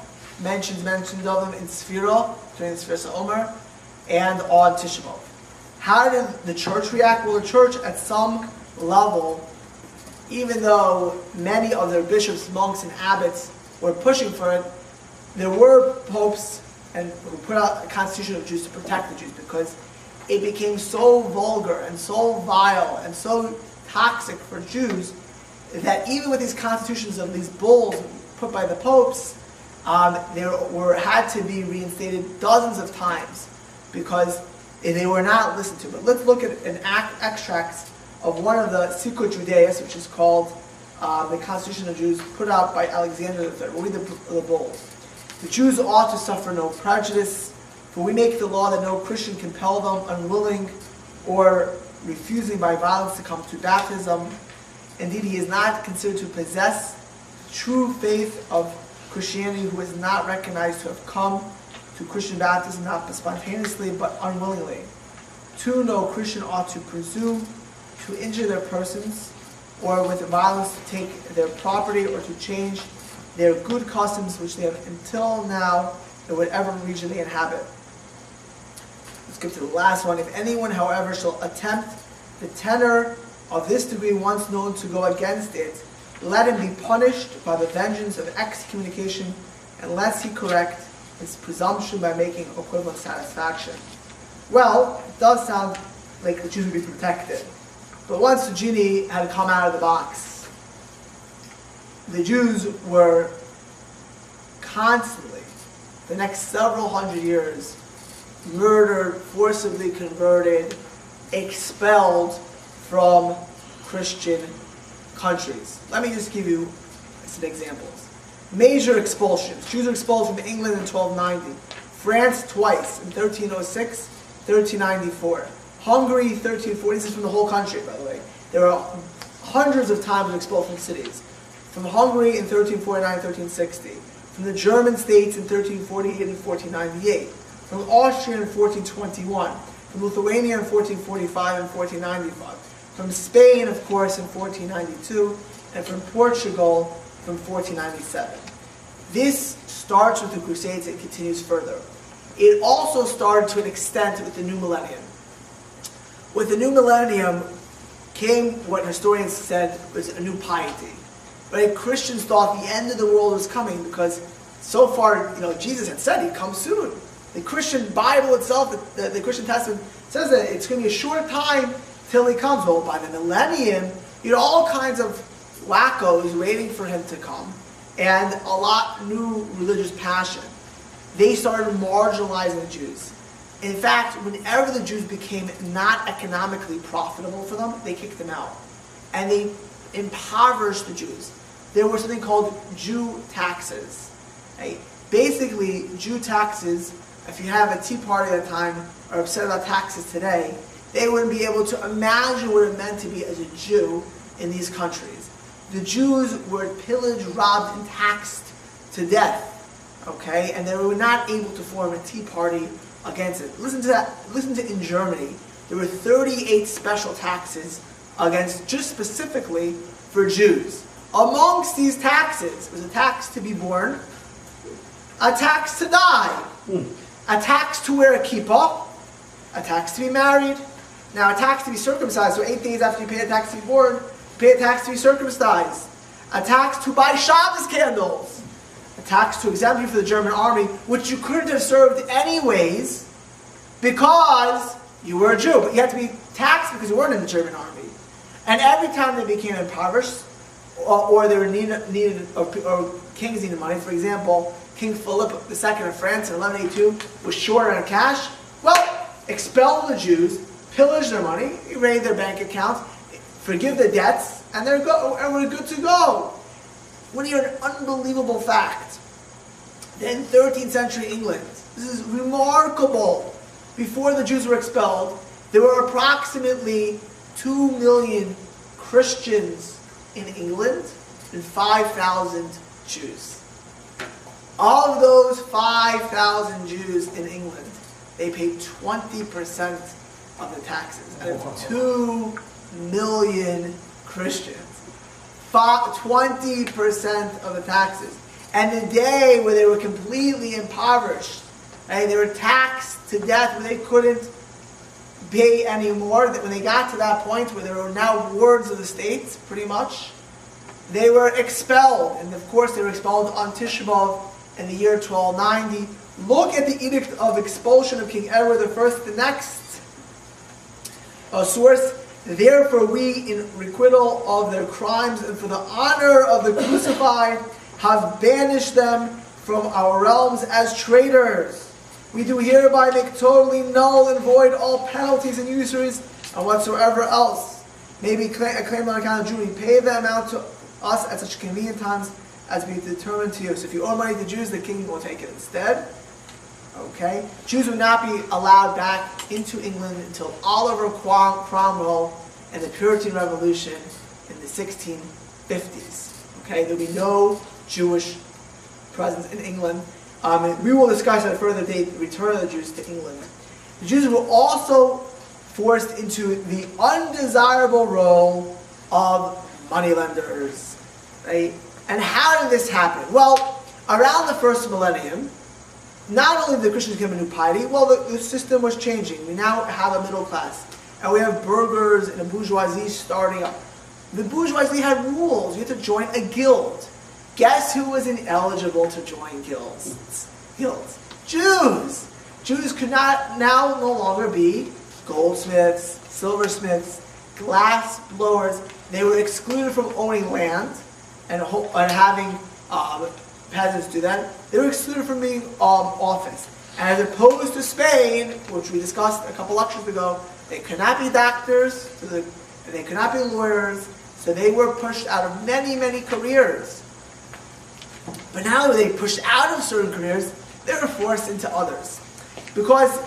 mentions of them in Sfira, during the Sfiras HaOmer, and on Tisha B'Av. How did the church react? Well, the church, at some level, even though many of their bishops, monks, and abbots were pushing for it, there were popes who put out a constitution of Jews to protect the Jews, because it became so vulgar and so vile and so toxic for Jews that even with these constitutions of these bulls put by the popes, had to be reinstated dozens of times because they were not listened to. But let's look at an extract of one of the Sikut Judaeus, which is called the Constitution of Jews, put out by Alexander III. We'll read the bulls. The Jews ought to suffer no prejudice, for we make the law that no Christian compel them, unwilling or refusing by violence, to come to baptism. Indeed, he is not considered to possess true faith of Christianity who is not recognized to have come to Christian baptism not spontaneously but unwillingly. 2, no Christian ought to presume to injure their persons or with violence to take their property or to change their good customs which they have until now in whatever region they inhabit. Let's get to the last one. If anyone, however, shall attempt the tenor of this degree once known to go against it, let him be punished by the vengeance of excommunication, unless he correct his presumption by making equivalent satisfaction. Well, it does sound like the Jews would be protected. But once the genie had come out of the box, the Jews were constantly, the next several hundred years, murdered, forcibly converted, expelled from Christian countries. Let me just give you some examples. Major expulsions. Jews were expelled from England in 1290. France twice, in 1306, 1394. Hungary, 1340. This is from the whole country, by the way. There were hundreds of times expelled from cities. From Hungary in 1349, 1360. From the German states in 1348 and 1498. From Austria in 1421. From Lithuania in 1445 and 1495. From Spain, of course, in 1492, and from Portugal from 1497. This starts with the Crusades and continues further. It also started to an extent with the new millennium. With the new millennium came what historians said was a new piety. Right? Christians thought the end of the world was coming because so far, Jesus had said he'd come soon. The Christian Bible itself, the Christian Testament, says that it's going to be a short time till he comes. Well, by the millennium, you had all kinds of wackos waiting for him to come, and a lot new religious passion. They started marginalizing the Jews. In fact, whenever the Jews became not economically profitable for them, they kicked them out. And they impoverished the Jews. There was something called Jew taxes. Right? Basically, Jew taxes, if you have a Tea Party at the time, are upset about taxes today, they wouldn't be able to imagine what it meant to be as a Jew in these countries. The Jews were pillaged, robbed, and taxed to death. Okay? And they were not able to form a Tea Party against it. Listen to that. Listen to in Germany, there were 38 special taxes against, just specifically for Jews. Amongst these taxes was a tax to be born, a tax to die, a tax to wear a kippah, a tax to be married, now a tax to be circumcised, so 8 days after you pay a tax to be born, you pay a tax to be circumcised, a tax to buy Shabbos candles, a tax to exempt you from the German army, which you couldn't have served anyways because you were a Jew, but you had to be taxed because you weren't in the German army. And every time they became impoverished, or they were needed or kings needed money, for example, King Philip II of France in 1182 was short on cash, well, expel the Jews, pillage their money, raid their bank accounts, forgive the debts, and we're good to go. Want to hear an unbelievable fact? Then 13th century England, this is remarkable. Before the Jews were expelled, there were approximately 2 million Christians in England and 5,000 Jews. Of those 5,000 Jews in England, they paid 20% of the taxes. And it's 2 million Christians. 20% of the taxes. And the day where they were completely impoverished, right, they were taxed to death where they couldn't pay anymore, that when they got to that point where they were now wards of the state, pretty much, they were expelled. And of course they were expelled on Tisha B'Av in the year 1290. Look at the edict of expulsion of King Edward I, the next source. Therefore we, in requital of their crimes and for the honor of the crucified, have banished them from our realms as traitors. We do hereby make totally null and void all penalties and usuries and whatsoever else may be claimed on account of Jew. We pay the amount to us at such convenient times as we determine to you. So if you owe money to Jews, the king will take it instead. Okay? Jews would not be allowed back into England until Oliver Cromwell and the Puritan Revolution in the 1650s. Okay? There will be no Jewish presence in England. We will discuss at a further date the return of the Jews to England. The Jews were also forced into the undesirable role of moneylenders. Right? And how did this happen? Well, around the first millennium, not only did the Christians become a new piety, well, the system was changing. We now have a middle class. And we have burghers and a bourgeoisie starting up. The bourgeoisie had rules. You had to join a guild. Guess who was ineligible to join guilds? Jews! Jews could no longer be goldsmiths, silversmiths, glass blowers. They were excluded from owning land and having peasants do that. They were excluded from being office. And as opposed to Spain, which we discussed a couple lectures ago, they could not be doctors, they could not be lawyers, so they were pushed out of many, many careers. But now that they pushed out of certain careers, they were forced into others. Because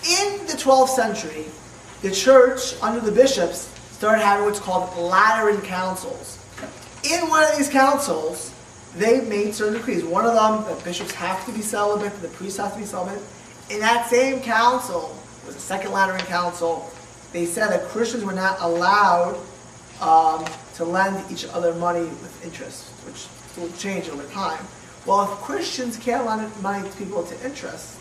in the 12th century, the church, under the bishops, started having what's called Lateran councils. In one of these councils, they made certain decrees. One of them, that bishops have to be celibate, the priests have to be celibate. In that same council, it was the Second Lateran Council, they said that Christians were not allowed to lend each other money with interest, which will change over time. Well, if Christians can't lend money to people to interest,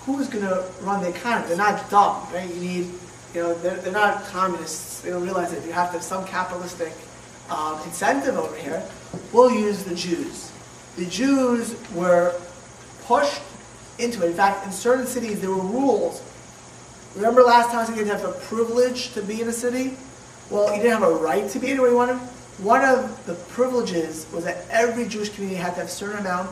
who's going to run the economy? They're not dumb, right? They're not communists. They don't realize that you have to have some capitalistic incentive over here. We'll use the Jews. The Jews were pushed into it. In fact, in certain cities, there were rules. Remember last time you didn't have a privilege to be in a city? Well, you didn't have a right to be anywhere you wanted. One of the privileges was that every Jewish community had to have a certain amount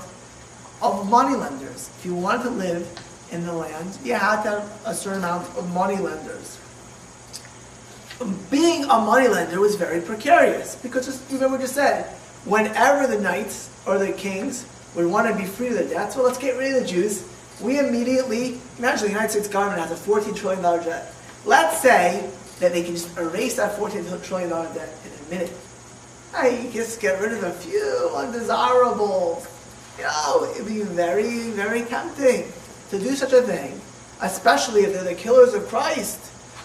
of moneylenders. If you wanted to live in the land, you had to have a certain amount of money lenders. Being a moneylender was very precarious because, just remember what I just said, whenever the knights or the kings would want to be free of their debts, well, let's get rid of the Jews. We immediately, imagine the United States government has a $14 trillion debt. Let's say that they can just erase that $14 trillion debt in a minute. You just get rid of a few undesirables. It'd be very, very tempting to do such a thing, especially if they're the killers of Christ,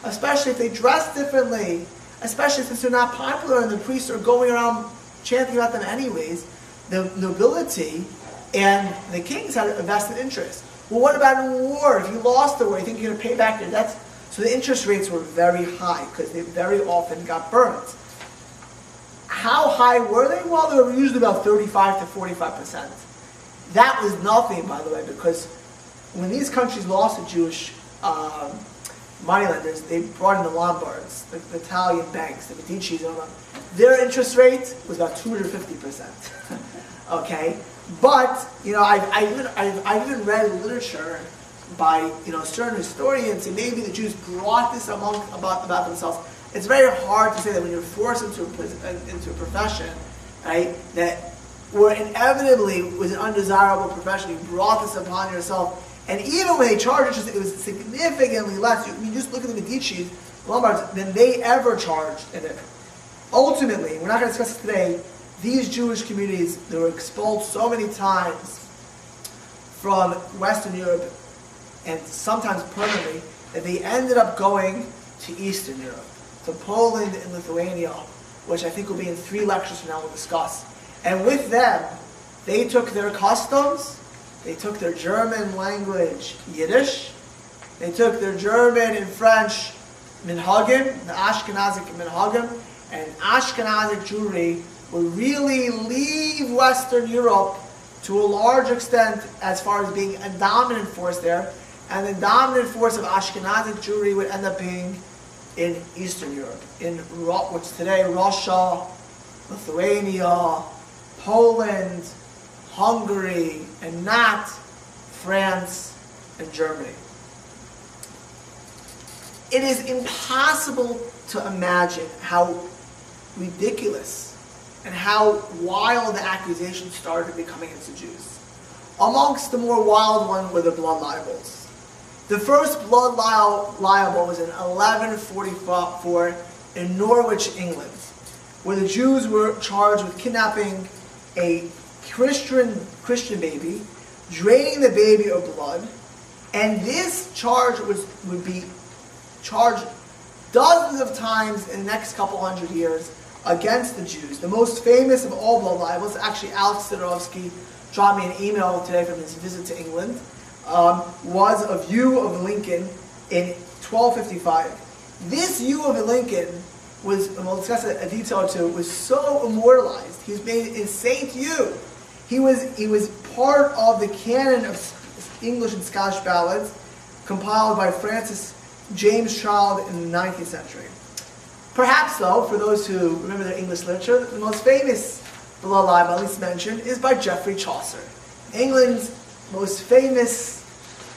especially if they dress differently, especially since they're not popular and the priests are going around chanting about them anyways. The nobility and the kings had a vested interest. Well, what about in war? If you lost the war, you think you're going to pay back your debts? So the interest rates were very high because they very often got burnt. How high were they? Well, they were usually about 35 to 45%. That was nothing, by the way, because when these countries lost the Jewish moneylenders, they brought in the Lombards, the Italian banks, the Medicis, and all that. Their interest rate was about 250%. Okay, but I've even read literature by certain historians, and maybe the Jews brought this about themselves. It's very hard to say that when you're forced into a profession, right, that or inevitably was an undesirable profession, you brought this upon yourself. And even when they charged interest, it was significantly less. You just look at the Medicis, Lombards, than they ever charged in it. Ultimately, we're not going to discuss this today, these Jewish communities, they were expelled so many times from Western Europe, and sometimes permanently, that they ended up going to Eastern Europe, to Poland and Lithuania, which I think will be in 3 lectures from now we'll discuss. And with them, they took their customs, they took their German language, Yiddish, they took their German and French minhagim, the Ashkenazic minhagim, and Ashkenazic Jewry would really leave Western Europe to a large extent as far as being a dominant force there, and the dominant force of Ashkenazic Jewry would end up being in Eastern Europe, in what's today Russia, Lithuania, Poland, Hungary, and not France and Germany. It is impossible to imagine how ridiculous and how wild the accusations started becoming against the Jews. Amongst the more wild ones were the blood libels. The first blood libel was in 1144 in Norwich, England, where the Jews were charged with kidnapping a Christian baby, draining the baby of blood, and this charge would be charged dozens of times in the next couple hundred years against the Jews. The most famous of all blood libels, actually Alex Sidorovsky dropped me an email today from his visit to England, was a view of Lincoln in 1255. This view of Lincoln was, and we'll discuss a detail or two, was so immortalized. He was made in Saint Hugh. He was part of the canon of English and Scottish ballads compiled by Francis James Child in the 19th century. Perhaps, though, for those who remember their English literature, the most famous blood libel, at least mentioned, is by Geoffrey Chaucer. England's most famous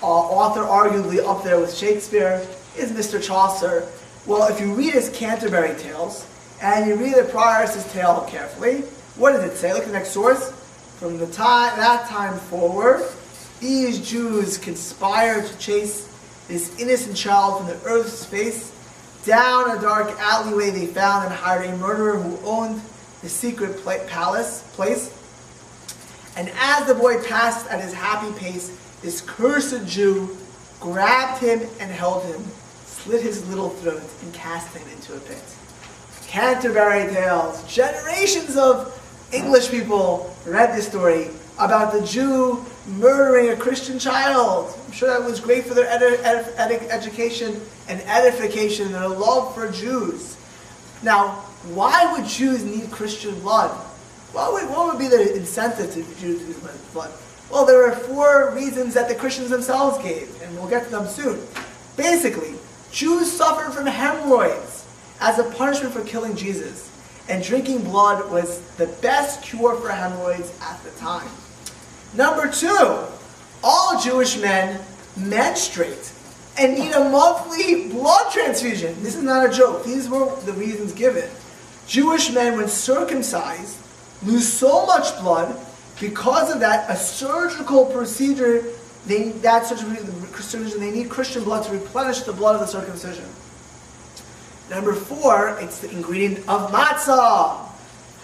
author, arguably up there with Shakespeare, is Mr. Chaucer. Well, if you read his Canterbury Tales, and you read the Prioress's Tale carefully, what does it say? Look at the next source. From that time forward, these Jews conspired to chase this innocent child from the earth's face. Down a dark alleyway they found and hired a murderer who owned the secret place. And as the boy passed at his happy pace, this cursed Jew grabbed him and held him, slit his little throat, and cast him into a pit. Canterbury Tales. Generations of English people read this story about the Jew murdering a Christian child. I'm sure that was great for their education and edification and their love for Jews. Now, why would Jews need Christian blood? What would be the incentive to Jews to use blood? Well, there are 4 reasons that the Christians themselves gave, and we'll get to them soon. Basically, Jews suffered from hemorrhoids as a punishment for killing Jesus, and drinking blood was the best cure for hemorrhoids at the time. Number 2, all Jewish men menstruate and need a monthly blood transfusion. This is not a joke. These were the reasons given. Jewish men, when circumcised, lose so much blood. Because of that, a surgical procedure, they need Christian blood to replenish the blood of the circumcision. Number 4, it's the ingredient of matzah.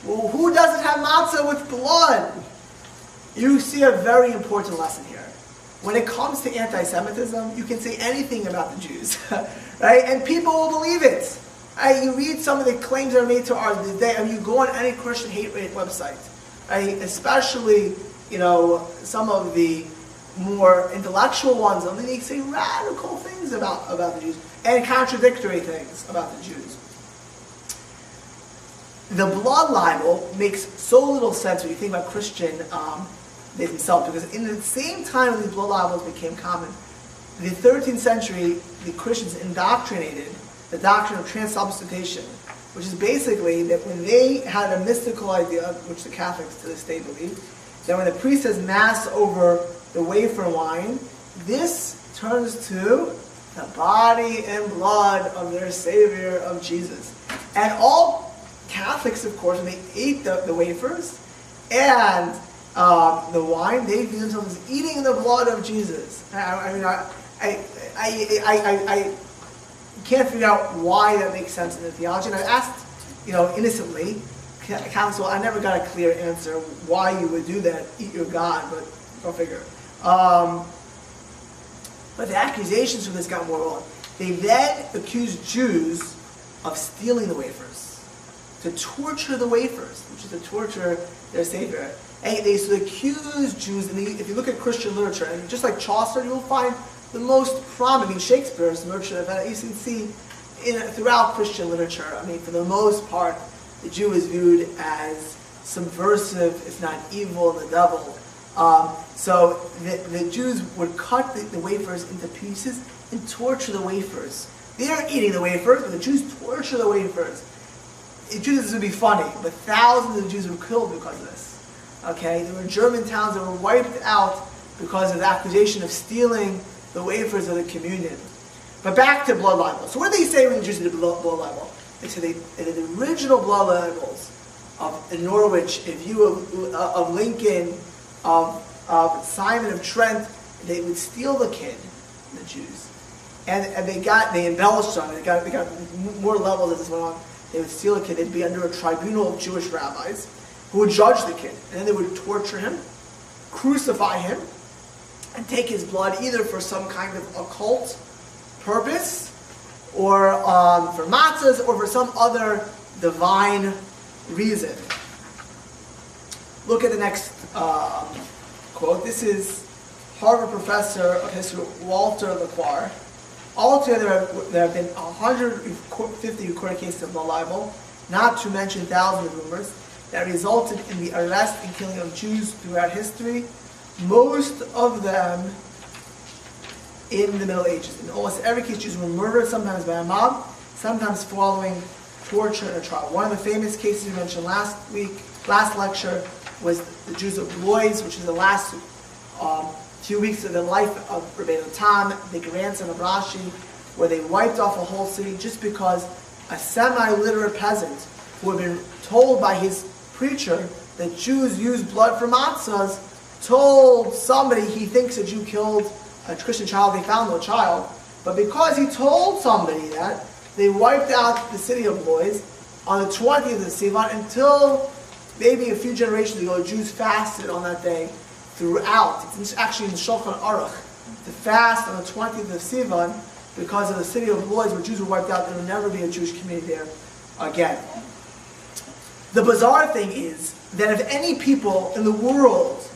Well, who doesn't have matzah with blood? You see a very important lesson here. When it comes to anti-Semitism, you can say anything about the Jews, right? And people will believe it. Right? You read some of the claims that are made to our day, and you go on any Christian hate rate website, right? Especially, some of the more intellectual ones, and they say radical things about the Jews and contradictory things about the Jews. The blood libel makes so little sense when you think about Christian themselves, because in the same time when these blood libels became common, in the 13th century, the Christians indoctrinated the doctrine of transubstantiation, which is basically that when they had a mystical idea, which the Catholics to this day believe, that when the priest says Mass over the wafer wine, this turns to the body and blood of their Savior, of Jesus. And all Catholics, of course, when they ate the wafers and the wine, they view themselves as eating the blood of Jesus. I can't figure out why that makes sense in the theology. And I asked, innocently, Catholics, well, I never got a clear answer why you would do that, eat your God, but go figure. But the accusations from this got more wrong. They then accused Jews of stealing the wafers, to torture the wafers, which is to torture their Savior. And they accused Jews, and if you look at Christian literature, and just like Chaucer, you will find the most prominent, Shakespeare's literature that you can see throughout Christian literature. For the most part, the Jew is viewed as subversive, if not evil, and the devil. So the Jews would cut the wafers into pieces and torture the wafers. They are eating the wafers, but the Jews torture the wafers. This would be funny, but thousands of Jews were killed because of this. Okay, there were German towns that were wiped out because of the accusation of stealing the wafers of the communion. But back to blood libel. So what did they say when the Jews did blood libel? They said the original blood libels of Norwich, of Lincoln, of Simon of Trent, they would steal the kid, the Jews, and they embellished on it. They got more levels as this went on. They would steal a kid. They'd be under a tribunal of Jewish rabbis who would judge the kid, and then they would torture him, crucify him, and take his blood either for some kind of occult purpose, or for matzahs, or for some other divine reason. Look at the next quote. This is Harvard professor of history Walter LaQuarrie. Altogether, there have been 150 recorded cases of blood libel, not to mention thousands of rumors, that resulted in the arrest and killing of Jews throughout history, most of them in the Middle Ages. In almost every case, Jews were murdered, sometimes by a mob, sometimes following torture and a trial. One of the famous cases we mentioned last lecture, was the Jews of Blois, which is the last few weeks of the life of Rabbeinu Tam, the grandson of Rashi, where they wiped off a whole city just because a semi-literate peasant who had been told by his preacher that Jews use blood for matzahs told somebody he thinks a Jew killed a Christian child. They found no child. But because he told somebody that, they wiped out the city of Blois on the 20th of Sivan until maybe a few generations ago. Jews fasted on that day throughout. It's actually in the Shulchan Aruch to fast on the 20th of Sivan because of the city of Blois where Jews were wiped out. There will never be a Jewish community there again. The bizarre thing is that if any people in the world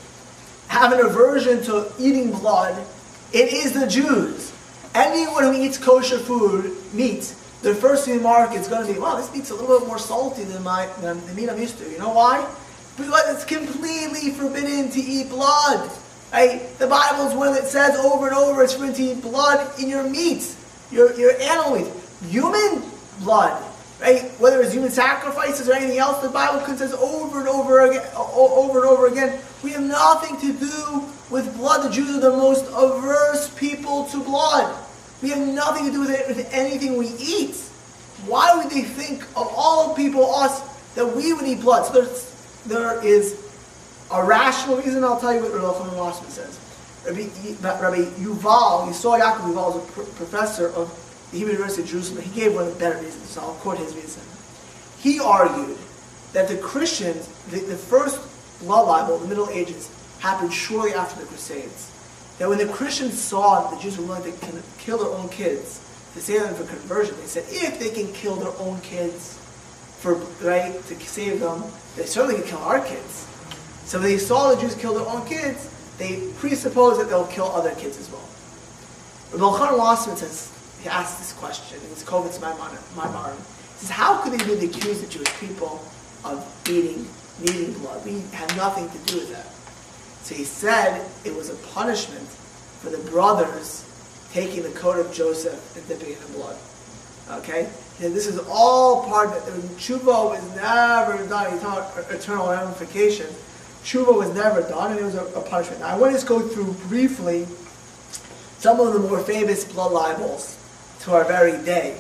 have an aversion to eating blood, it is the Jews. Anyone who eats kosher meat, their first remark is going to be, wow, this meat's a little bit more salty than the meat I'm used to. You know why? Because it's completely forbidden to eat blood. Right? The Bible is one that says over and over it's forbidden to eat blood in your meat, your animal meat. Human blood right? Whether it's human sacrifices or anything else, the Bible says over and over again, we have nothing to do with blood. The Jews are the most averse people to blood. We have nothing to do with it, with anything we eat. Why would they think of all people, us, that we would eat blood? So there is a rational reason. I'll tell you what Menachem says. Rabbi Yuval, Yaakov Yuval, is a professor of the Hebrew University of Jerusalem. He gave one of the better reasons, so I'll quote his reason. He argued that the Christians, the first blood libel in the Middle Ages happened shortly after the Crusades. That when the Christians saw that the Jews were willing to kill their own kids to save them for conversion, they said, if they can kill their own kids to save them, they certainly can kill our kids. So when they saw the Jews kill their own kids, they presuppose that they'll kill other kids as well. Menachem says, he asks this question, and it's Kovetz Maimar. He says, how could they really accuse the Jewish people of needing blood? We have nothing to do with that. So he said it was a punishment for the brothers taking the coat of Joseph and dipping it in blood. Okay? And this is all part of it. Tshuva was never done. He taught eternal ramifications. Tshuva was never done, and it was a punishment. Now, I want to just go through briefly some of the more famous blood libels to our very day.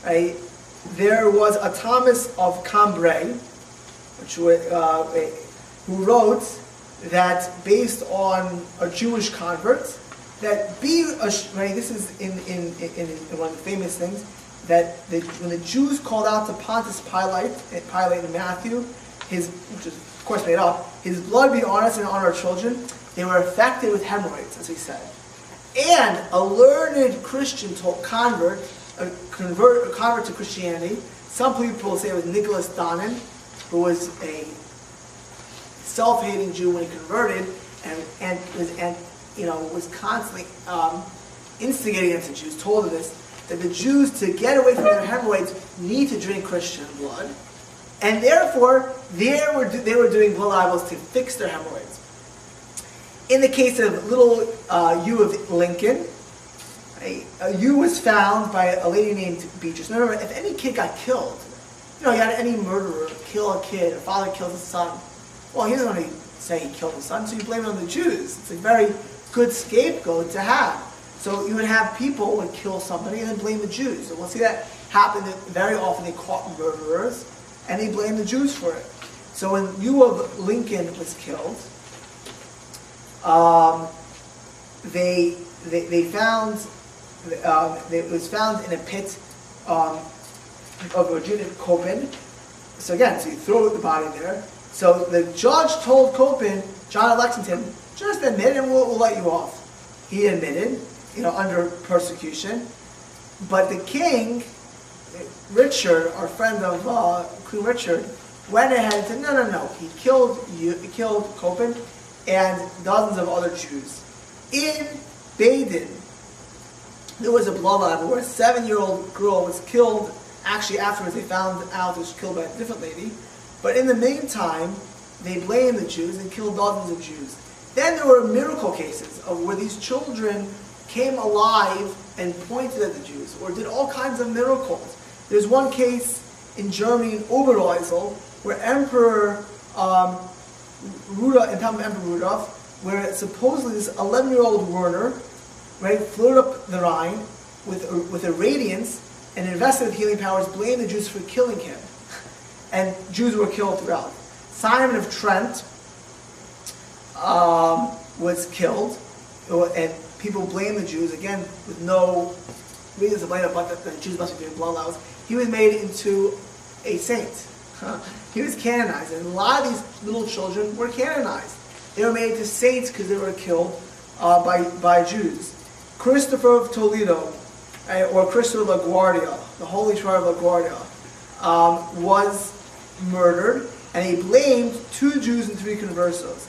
Right? There was a Thomas of Cambrai, who wrote that based on a Jewish convert, this is in one of the famous things, that when the Jews called out to Pontius Pilate in Matthew, which is of course made up, his blood be on us and on our children, they were affected with hemorrhoids, as he said. And a learned Christian convert to Christianity, some people say it was Nicholas Donin, who was a self-hating Jew when he converted, and was constantly instigating against the Jews, told of this, that the Jews, to get away from their hemorrhoids, need to drink Christian blood, and therefore they were doing blood libels to fix their hemorrhoids. In the case of little Hugh of Lincoln, Hugh was found by a lady named Beatrice. Remember, if any kid got killed, you had any murderer kill a kid, a father kills his son, well, he doesn't want to say he killed his son, so you blame it on the Jews. It's a very good scapegoat to have. So you would have people would kill somebody and then blame the Jews. And we'll see that happen very often. They caught murderers and they blame the Jews for it. So when Hugh of Lincoln was killed, they found it was found in a pit of Virginia Copin. So again, so you throw the body there. So the judge told Copin, John of Lexington, just admit and we'll let you off. He admitted, under persecution. But the king, Richard, our friend of Queen Richard, went ahead and said, no. He killed Copin and dozens of other Jews. In Baden, there was a blood libel where a 7-year-old girl was killed. Actually, afterwards they found out it was killed by a different lady. But in the meantime, they blamed the Jews and killed dozens of Jews. Then there were miracle cases of where these children came alive and pointed at the Jews, or did all kinds of miracles. There's one case in Germany, in Oberreusel, where Emperor Rudolf, in time of Emperor Rudolf, where supposedly this 11-year-old Werner, floated up the Rhine with a radiance and investigative healing powers, blamed the Jews for killing him. And Jews were killed throughout. Simon of Trent was killed, and people blamed the Jews, again, with no reasons to blame it, but the Jews must be doing blood libels. He was made into a saint. He was canonized, and a lot of these little children were canonized. They were made into saints because they were killed by Jews. Christopher of Toledo, or Christopher of LaGuardia, the Holy Tribe of LaGuardia, was murdered, and he blamed 2 Jews and 3 conversos.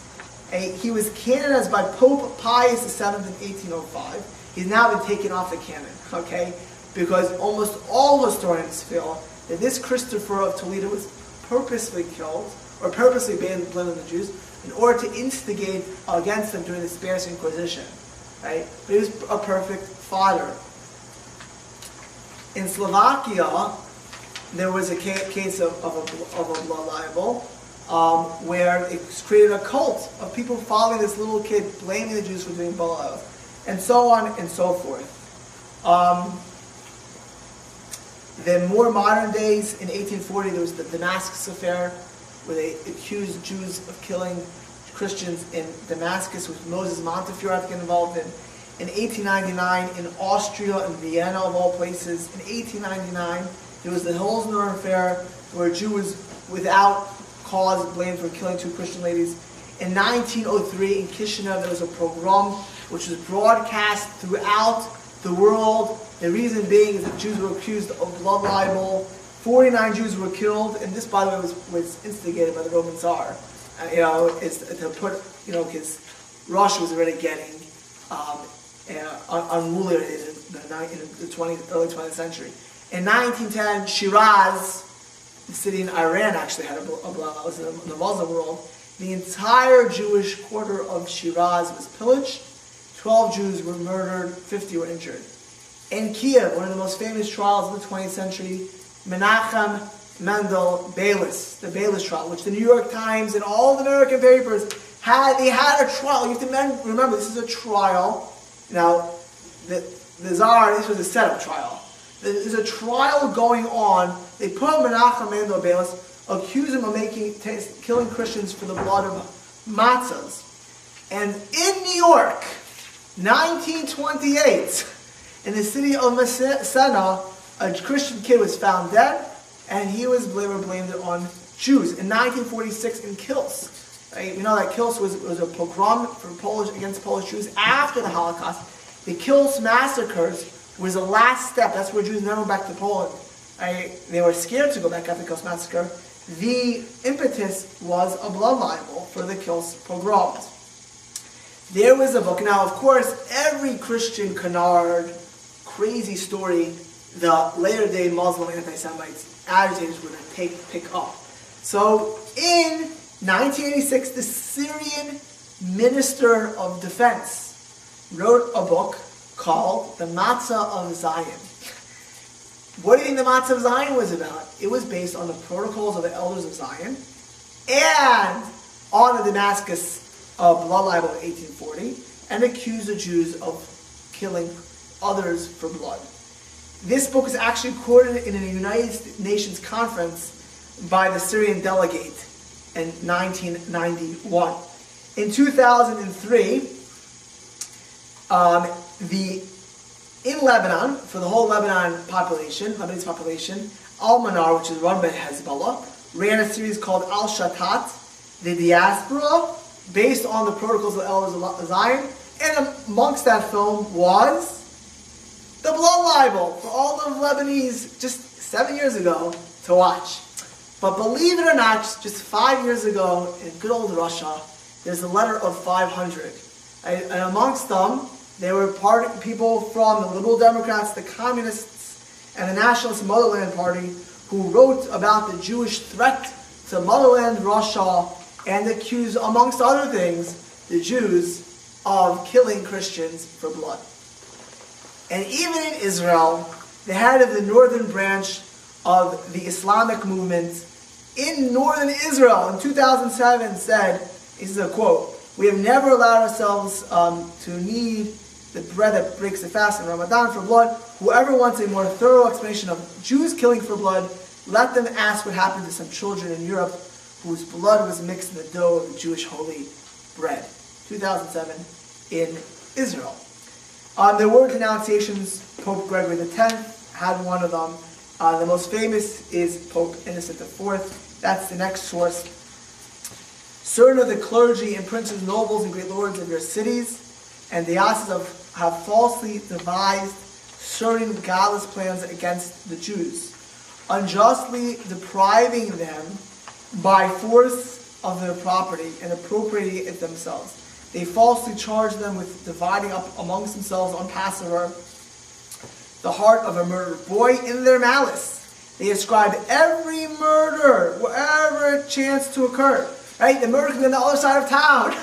He was canonized by Pope Pius VII in 1805. He's now been taken off the canon, okay? Because almost all historians feel that this Christopher of Toledo was purposely killed, or purposely blamed on the Jews, in order to instigate against them during the Spanish Inquisition, right? But he was a perfect fodder. In Slovakia, there was a case of a blood libel where it created a cult of people following this little kid, blaming the Jews for doing blood libels, and so on and so forth. Then more modern days, in 1840, there was the Damascus affair, where they accused Jews of killing Christians in Damascus, with Moses Montefiore had to get involved in. In 1899, in Austria and Vienna, of all places, in 1899, there was the Holzner affair, where a Jew was without cause blamed for killing 2 Christian ladies. In 1903, in Kishinev, there was a pogrom which was broadcast throughout the world. The reason being is that Jews were accused of blood libel. 49 Jews were killed, and this, by the way, was instigated by the Roman Tsar. It's to put, because Russia was already getting unruly in the early 20th century. In 1910, Shiraz, the city in Iran, actually had a blood libel. It was in the Muslim world. The entire Jewish quarter of Shiraz was pillaged. 12 Jews were murdered, 50 were injured. In Kiev, one of the most famous trials of the 20th century, Menachem Mendel Beilis, the Beilis trial, which the New York Times and all the American papers had a trial. You have to remember, this is a trial. Now, the Tsar, this was a setup trial. There's a trial going on. They put Menachem Mendel Beilis, accuse him of killing Christians for the blood of matzahs. And in New York, 1928, in the city of Messena, a Christian kid was found dead, and they blamed it on Jews. In 1946, in Kielce, right? We know that Kielce was a pogrom against Polish Jews after the Holocaust. The Kielce massacres was the last step. That's where Jews never went back to Poland. Right? They were scared to go back after the Kielce massacre. The impetus was a blood libel for the Kielce pogroms. There was a book. Now, of course, every Christian canard, crazy story, the later-day Muslim anti-Semites, agitators would pick up. So, in 1986, the Syrian Minister of Defense wrote a book called The Matzah of Zion. What do you think the Matzah of Zion was about? It was based on the protocols of the Elders of Zion and on the Damascus blood libel of 1840, and accused the Jews of killing others for blood. This book was actually quoted in a United Nations conference by the Syrian delegate in 1991. In 2003, in Lebanon, for the whole Lebanese population, Al-Manar, which is run by Hezbollah, ran a series called Al-Shatat, the Diaspora, based on the protocols of the Elders of Zion, and amongst that film was the blood libel for all the Lebanese just 7 years ago to watch. But believe it or not, just 5 years ago in good old Russia, there's a letter of 500. And amongst them, there were people from the Liberal Democrats, the Communists, and the Nationalist Motherland Party who wrote about the Jewish threat to motherland Russia and accused, amongst other things, the Jews of killing Christians for blood. And even in Israel, the head of the northern branch of the Islamic movement in northern Israel in 2007 said, this is a quote, "We have never allowed ourselves to need the bread that breaks the fast in Ramadan for blood. Whoever wants a more thorough explanation of Jews killing for blood, let them ask what happened to some children in Europe whose blood was mixed in the dough of the Jewish holy bread." 2007 in Israel. There were denunciations. Pope Gregory X had one of them. The most famous is Pope Innocent IV. That's the next source. "Certain of the clergy and princes, nobles, and great lords of your cities and dioceses have falsely devised certain godless plans against the Jews, unjustly depriving them by force of their property and appropriating it themselves. They falsely charge them with dividing up amongst themselves on Passover the heart of a murdered boy in their malice. They ascribe every murder, wherever it chanced to occur." Right? The murder can be on the other side of town.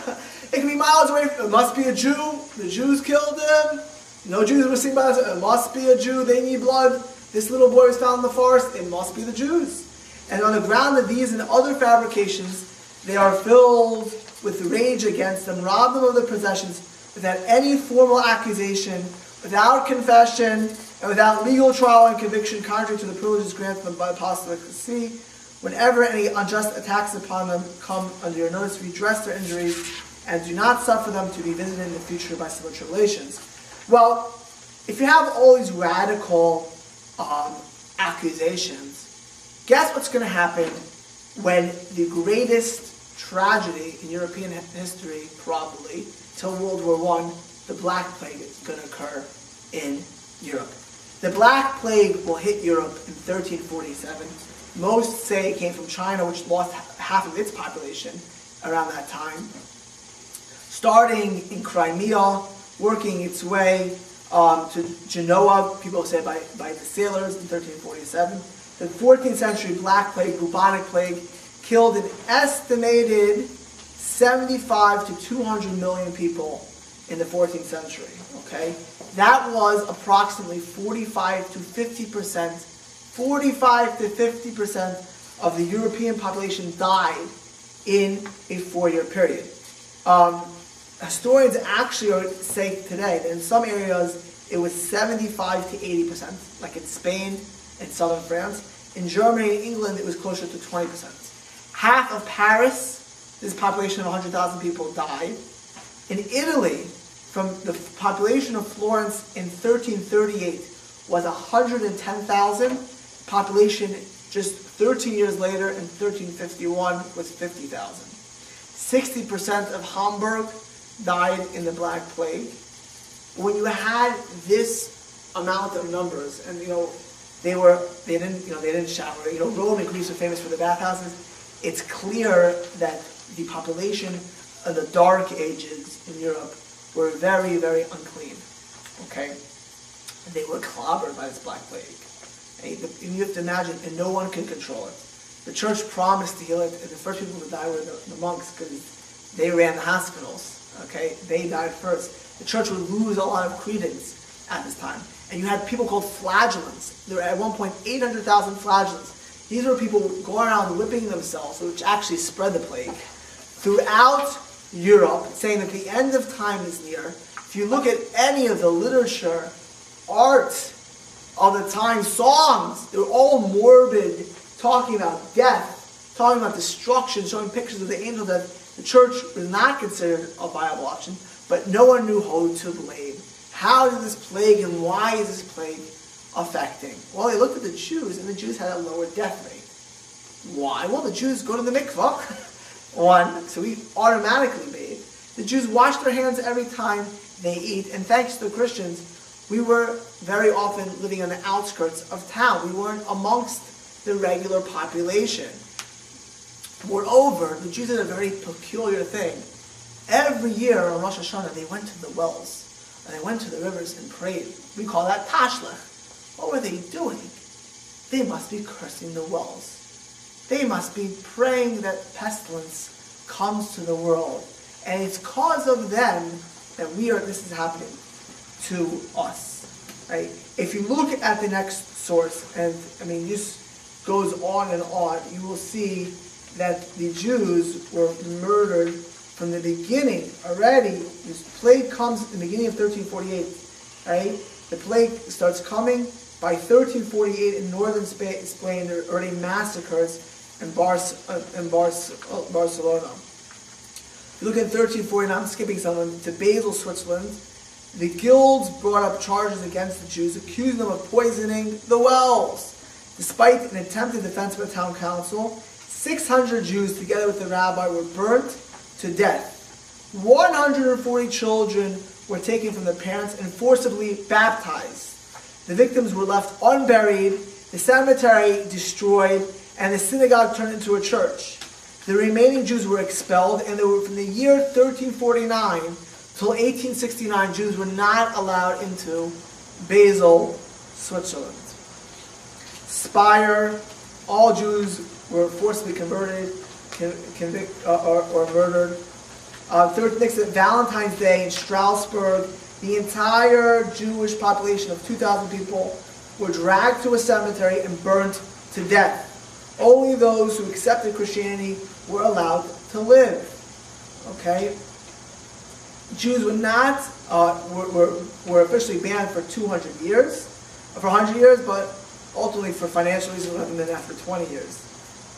It can be miles away. It must be a Jew. The Jews killed him. No Jews were seen by us. It must be a Jew. They need blood. this little boy was found in the forest, it must be the Jews. And on the ground of these and other fabrications, they are filled with rage against them, rob them of their possessions, without any formal accusation, without confession, and without legal trial and conviction, contrary to the privileges granted them by apostolic see. Whenever any unjust attacks upon them come under your notice, redress their injuries, and do not suffer them to be visited in the future by similar tribulations. Well, if you have all these radical accusations, guess what's going to happen when the greatest tragedy in European history, probably, till World War I, the Black Plague is going to occur in Europe. The Black Plague will hit Europe in 1347. Most say it came from China, which lost half of its population around that time. Starting in Crimea, working its way to Genoa, people say by the sailors in 1347. The 14th century Black Plague, bubonic plague, killed an estimated 75 to 200 million people in the 14th century. Okay, that was approximately 45 to 50%. 45 to 50% of the European population died in a 4-year period. Historians actually say today that in some areas it was 75 to 80%, like in Spain and southern France. In Germany and England it was closer to 20%. Half of Paris, this population of 100,000 people, died. In Italy, from the population of Florence in 1338 was 110,000. Population just 13 years later in 1351 was 50,000. 60% of Hamburg died in the Black Plague. When you had this amount of numbers, and they didn't shower. Rome and Greece are famous for the bathhouses. It's clear that the population of the Dark Ages in Europe were very, very unclean. Okay, and they were clobbered by this Black Plague. And you have to imagine, and no one can control it. The church promised to heal it, and the first people to die were the monks, because they ran the hospitals. Okay, they died first. The church would lose a lot of credence at this time. And you had people called flagellants. There were at one point 800,000 flagellants. These were people going around whipping themselves, which actually spread the plague throughout Europe, saying that the end of time is near. If you look at any of the literature, art of the time, songs, they were all morbid, talking about death, talking about destruction, showing pictures of the angel death. The church was not considered a viable option, but no one knew who to blame. How did this plague and why is this plague affecting? Well, they looked at the Jews, and the Jews had a lower death rate. Why? Well, the Jews go to the mikvah. One, so we automatically bathe. The Jews wash their hands every time they eat, and thanks to the Christians, we were very often living on the outskirts of town. We weren't amongst the regular population. Moreover, the Jews did a very peculiar thing. Every year on Rosh Hashanah, they went to the wells, and they went to the rivers and prayed. We call that tashlech. What were they doing? They must be cursing the wells. They must be praying that pestilence comes to the world. And it's because of them that this is happening to us. Right? If you look at the next source, and this goes on and on, you will see that the Jews were murdered from the beginning already. This plague comes at the beginning of 1348. Right? The plague starts coming. By 1348 in northern Spain, there are already massacres in Barcelona. If you look at 1349, I'm skipping some of them, to Basel, Switzerland, the guilds brought up charges against the Jews, accusing them of poisoning the wells. Despite an attempted defense by the town council, 600 Jews, together with the rabbi, were burnt to death. 140 children were taken from their parents and forcibly baptized. The victims were left unburied, the cemetery destroyed, and the synagogue turned into a church. The remaining Jews were expelled, and from the year 1349 till 1869, Jews were not allowed into Basel, Switzerland. Speyer, all Jews were forcibly converted, or murdered. Next to Valentine's Day in Strasbourg, the entire Jewish population of 2,000 people were dragged to a cemetery and burnt to death. Only those who accepted Christianity were allowed to live. Okay? Jews were not were officially banned for 200 years, for 100 years, but ultimately for financial reasons, and then after 20 years.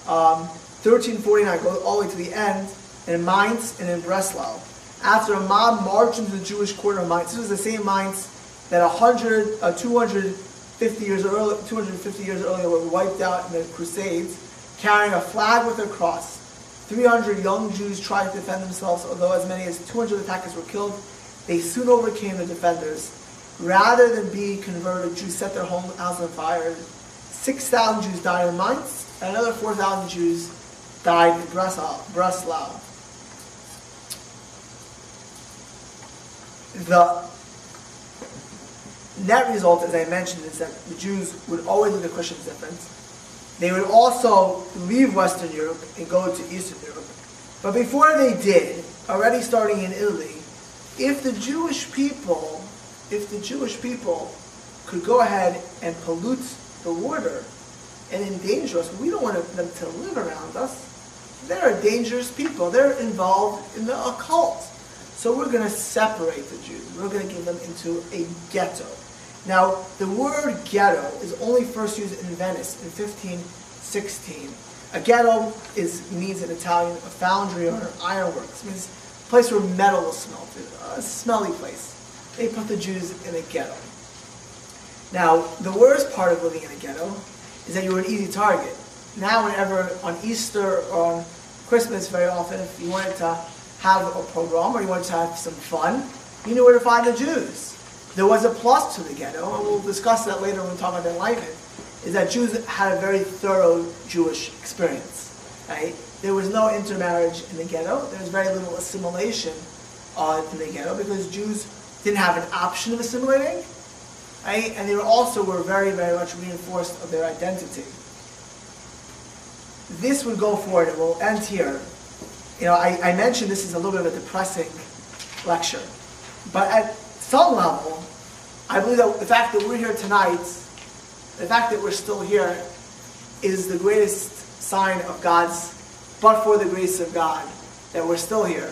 1349 goes all the way to the end in Mainz and in Breslau. After a mob marched into the Jewish quarter of Mainz, this was the same Mainz that 250 years earlier were wiped out in the Crusades, carrying a flag with a cross. 300 young Jews tried to defend themselves, although as many as 200 attackers were killed. They soon overcame the defenders. Rather than be converted, Jews set their house on fire. 6,000 Jews died in Mainz, and another 4,000 Jews died in Breslau. The net result, as I mentioned, is that the Jews would always look at Christians different. They would also leave Western Europe and go to Eastern Europe. But before they did, already starting in Italy, if the Jewish people could go ahead and pollute the water and endanger us, we don't want them to live around us. They're dangerous people. They're involved in the occult. So we're going to separate the Jews. We're going to give them into a ghetto. Now, the word ghetto is only first used in Venice in 1516. A ghetto means in Italian a foundry or an ironworks. It means a place where metal is smelted, a smelly place. They put the Jews in a ghetto. Now, the worst part of living in a ghetto is that you were an easy target. Now, whenever on Easter or on Christmas, very often, if you wanted to have a pogrom or you wanted to have some fun, you knew where to find the Jews. There was a plus to the ghetto, and we'll discuss that later when we talk about the Enlightenment, is that Jews had a very thorough Jewish experience. Right? There was no intermarriage in the ghetto. There was very little assimilation in the ghetto because Jews didn't have an option of assimilating, right? And they were very, very much reinforced of their identity. This would go forward, and we'll end here. You know, I mentioned this is a little bit of a depressing lecture, but at some level, I believe that the fact that we're here tonight, the fact that we're still here, is the greatest sign of God's, but for the grace of God, that we're still here.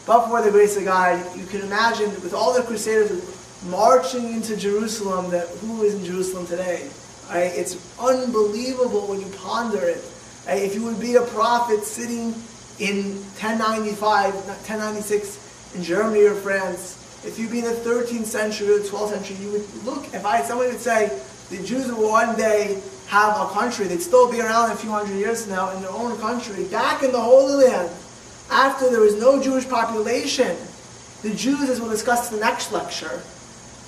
But for the grace of God, you can imagine with all the Crusaders marching into Jerusalem, that who is in Jerusalem today? Right? It's unbelievable when you ponder it. Right? If you would be a prophet sitting in 1095, 1096 in Germany or France, if you'd be in the 13th century or the 12th century, you would look, somebody would say, the Jews will one day have a country, they'd still be around a few hundred years from now in their own country, back in the Holy Land, after there was no Jewish population. The Jews, as we'll discuss in the next lecture,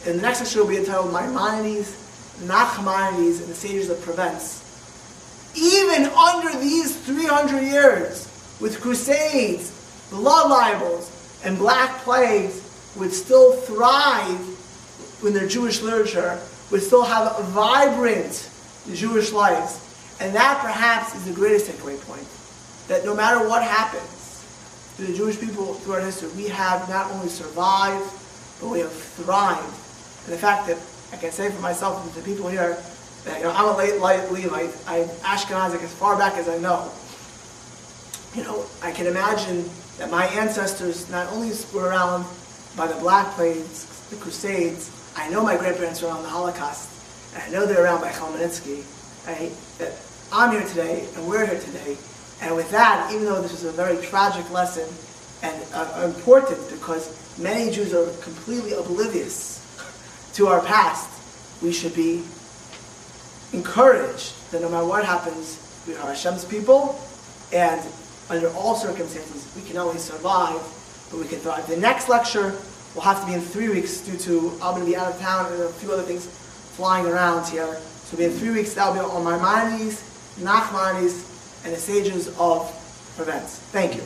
and the next lecture will be entitled Maimonides, Nachmanides, and the Sages of Provence. Even under these 300 years, with Crusades, blood libels, and Black Plagues, would still thrive in their Jewish literature, would still have a vibrant Jewish lives. And that perhaps is the greatest takeaway point. That no matter what happens to the Jewish people throughout history, we have not only survived, but we have thrived. And the fact that I can say for myself and the people here, that I'm a late Levite, I'm Ashkenazic as far back as I know. I can imagine that my ancestors not only were around by the Black Plagues, the Crusades, I know my grandparents were around the Holocaust, and I know they're around by Chmielnicki, right? That I'm here today, and we're here today. And with that, even though this is a very tragic lesson, and important because many Jews are completely oblivious to our past, we should be encouraged that no matter what happens, we are Hashem's people, and under all circumstances, we can not only survive, but we can thrive. The next lecture will have to be in 3 weeks due to I'm going to be out of town and a few other things flying around here. So it'll be in 3 weeks. That will be on Maimonides, Nachmanides, and the Sages of Provence. Thank you.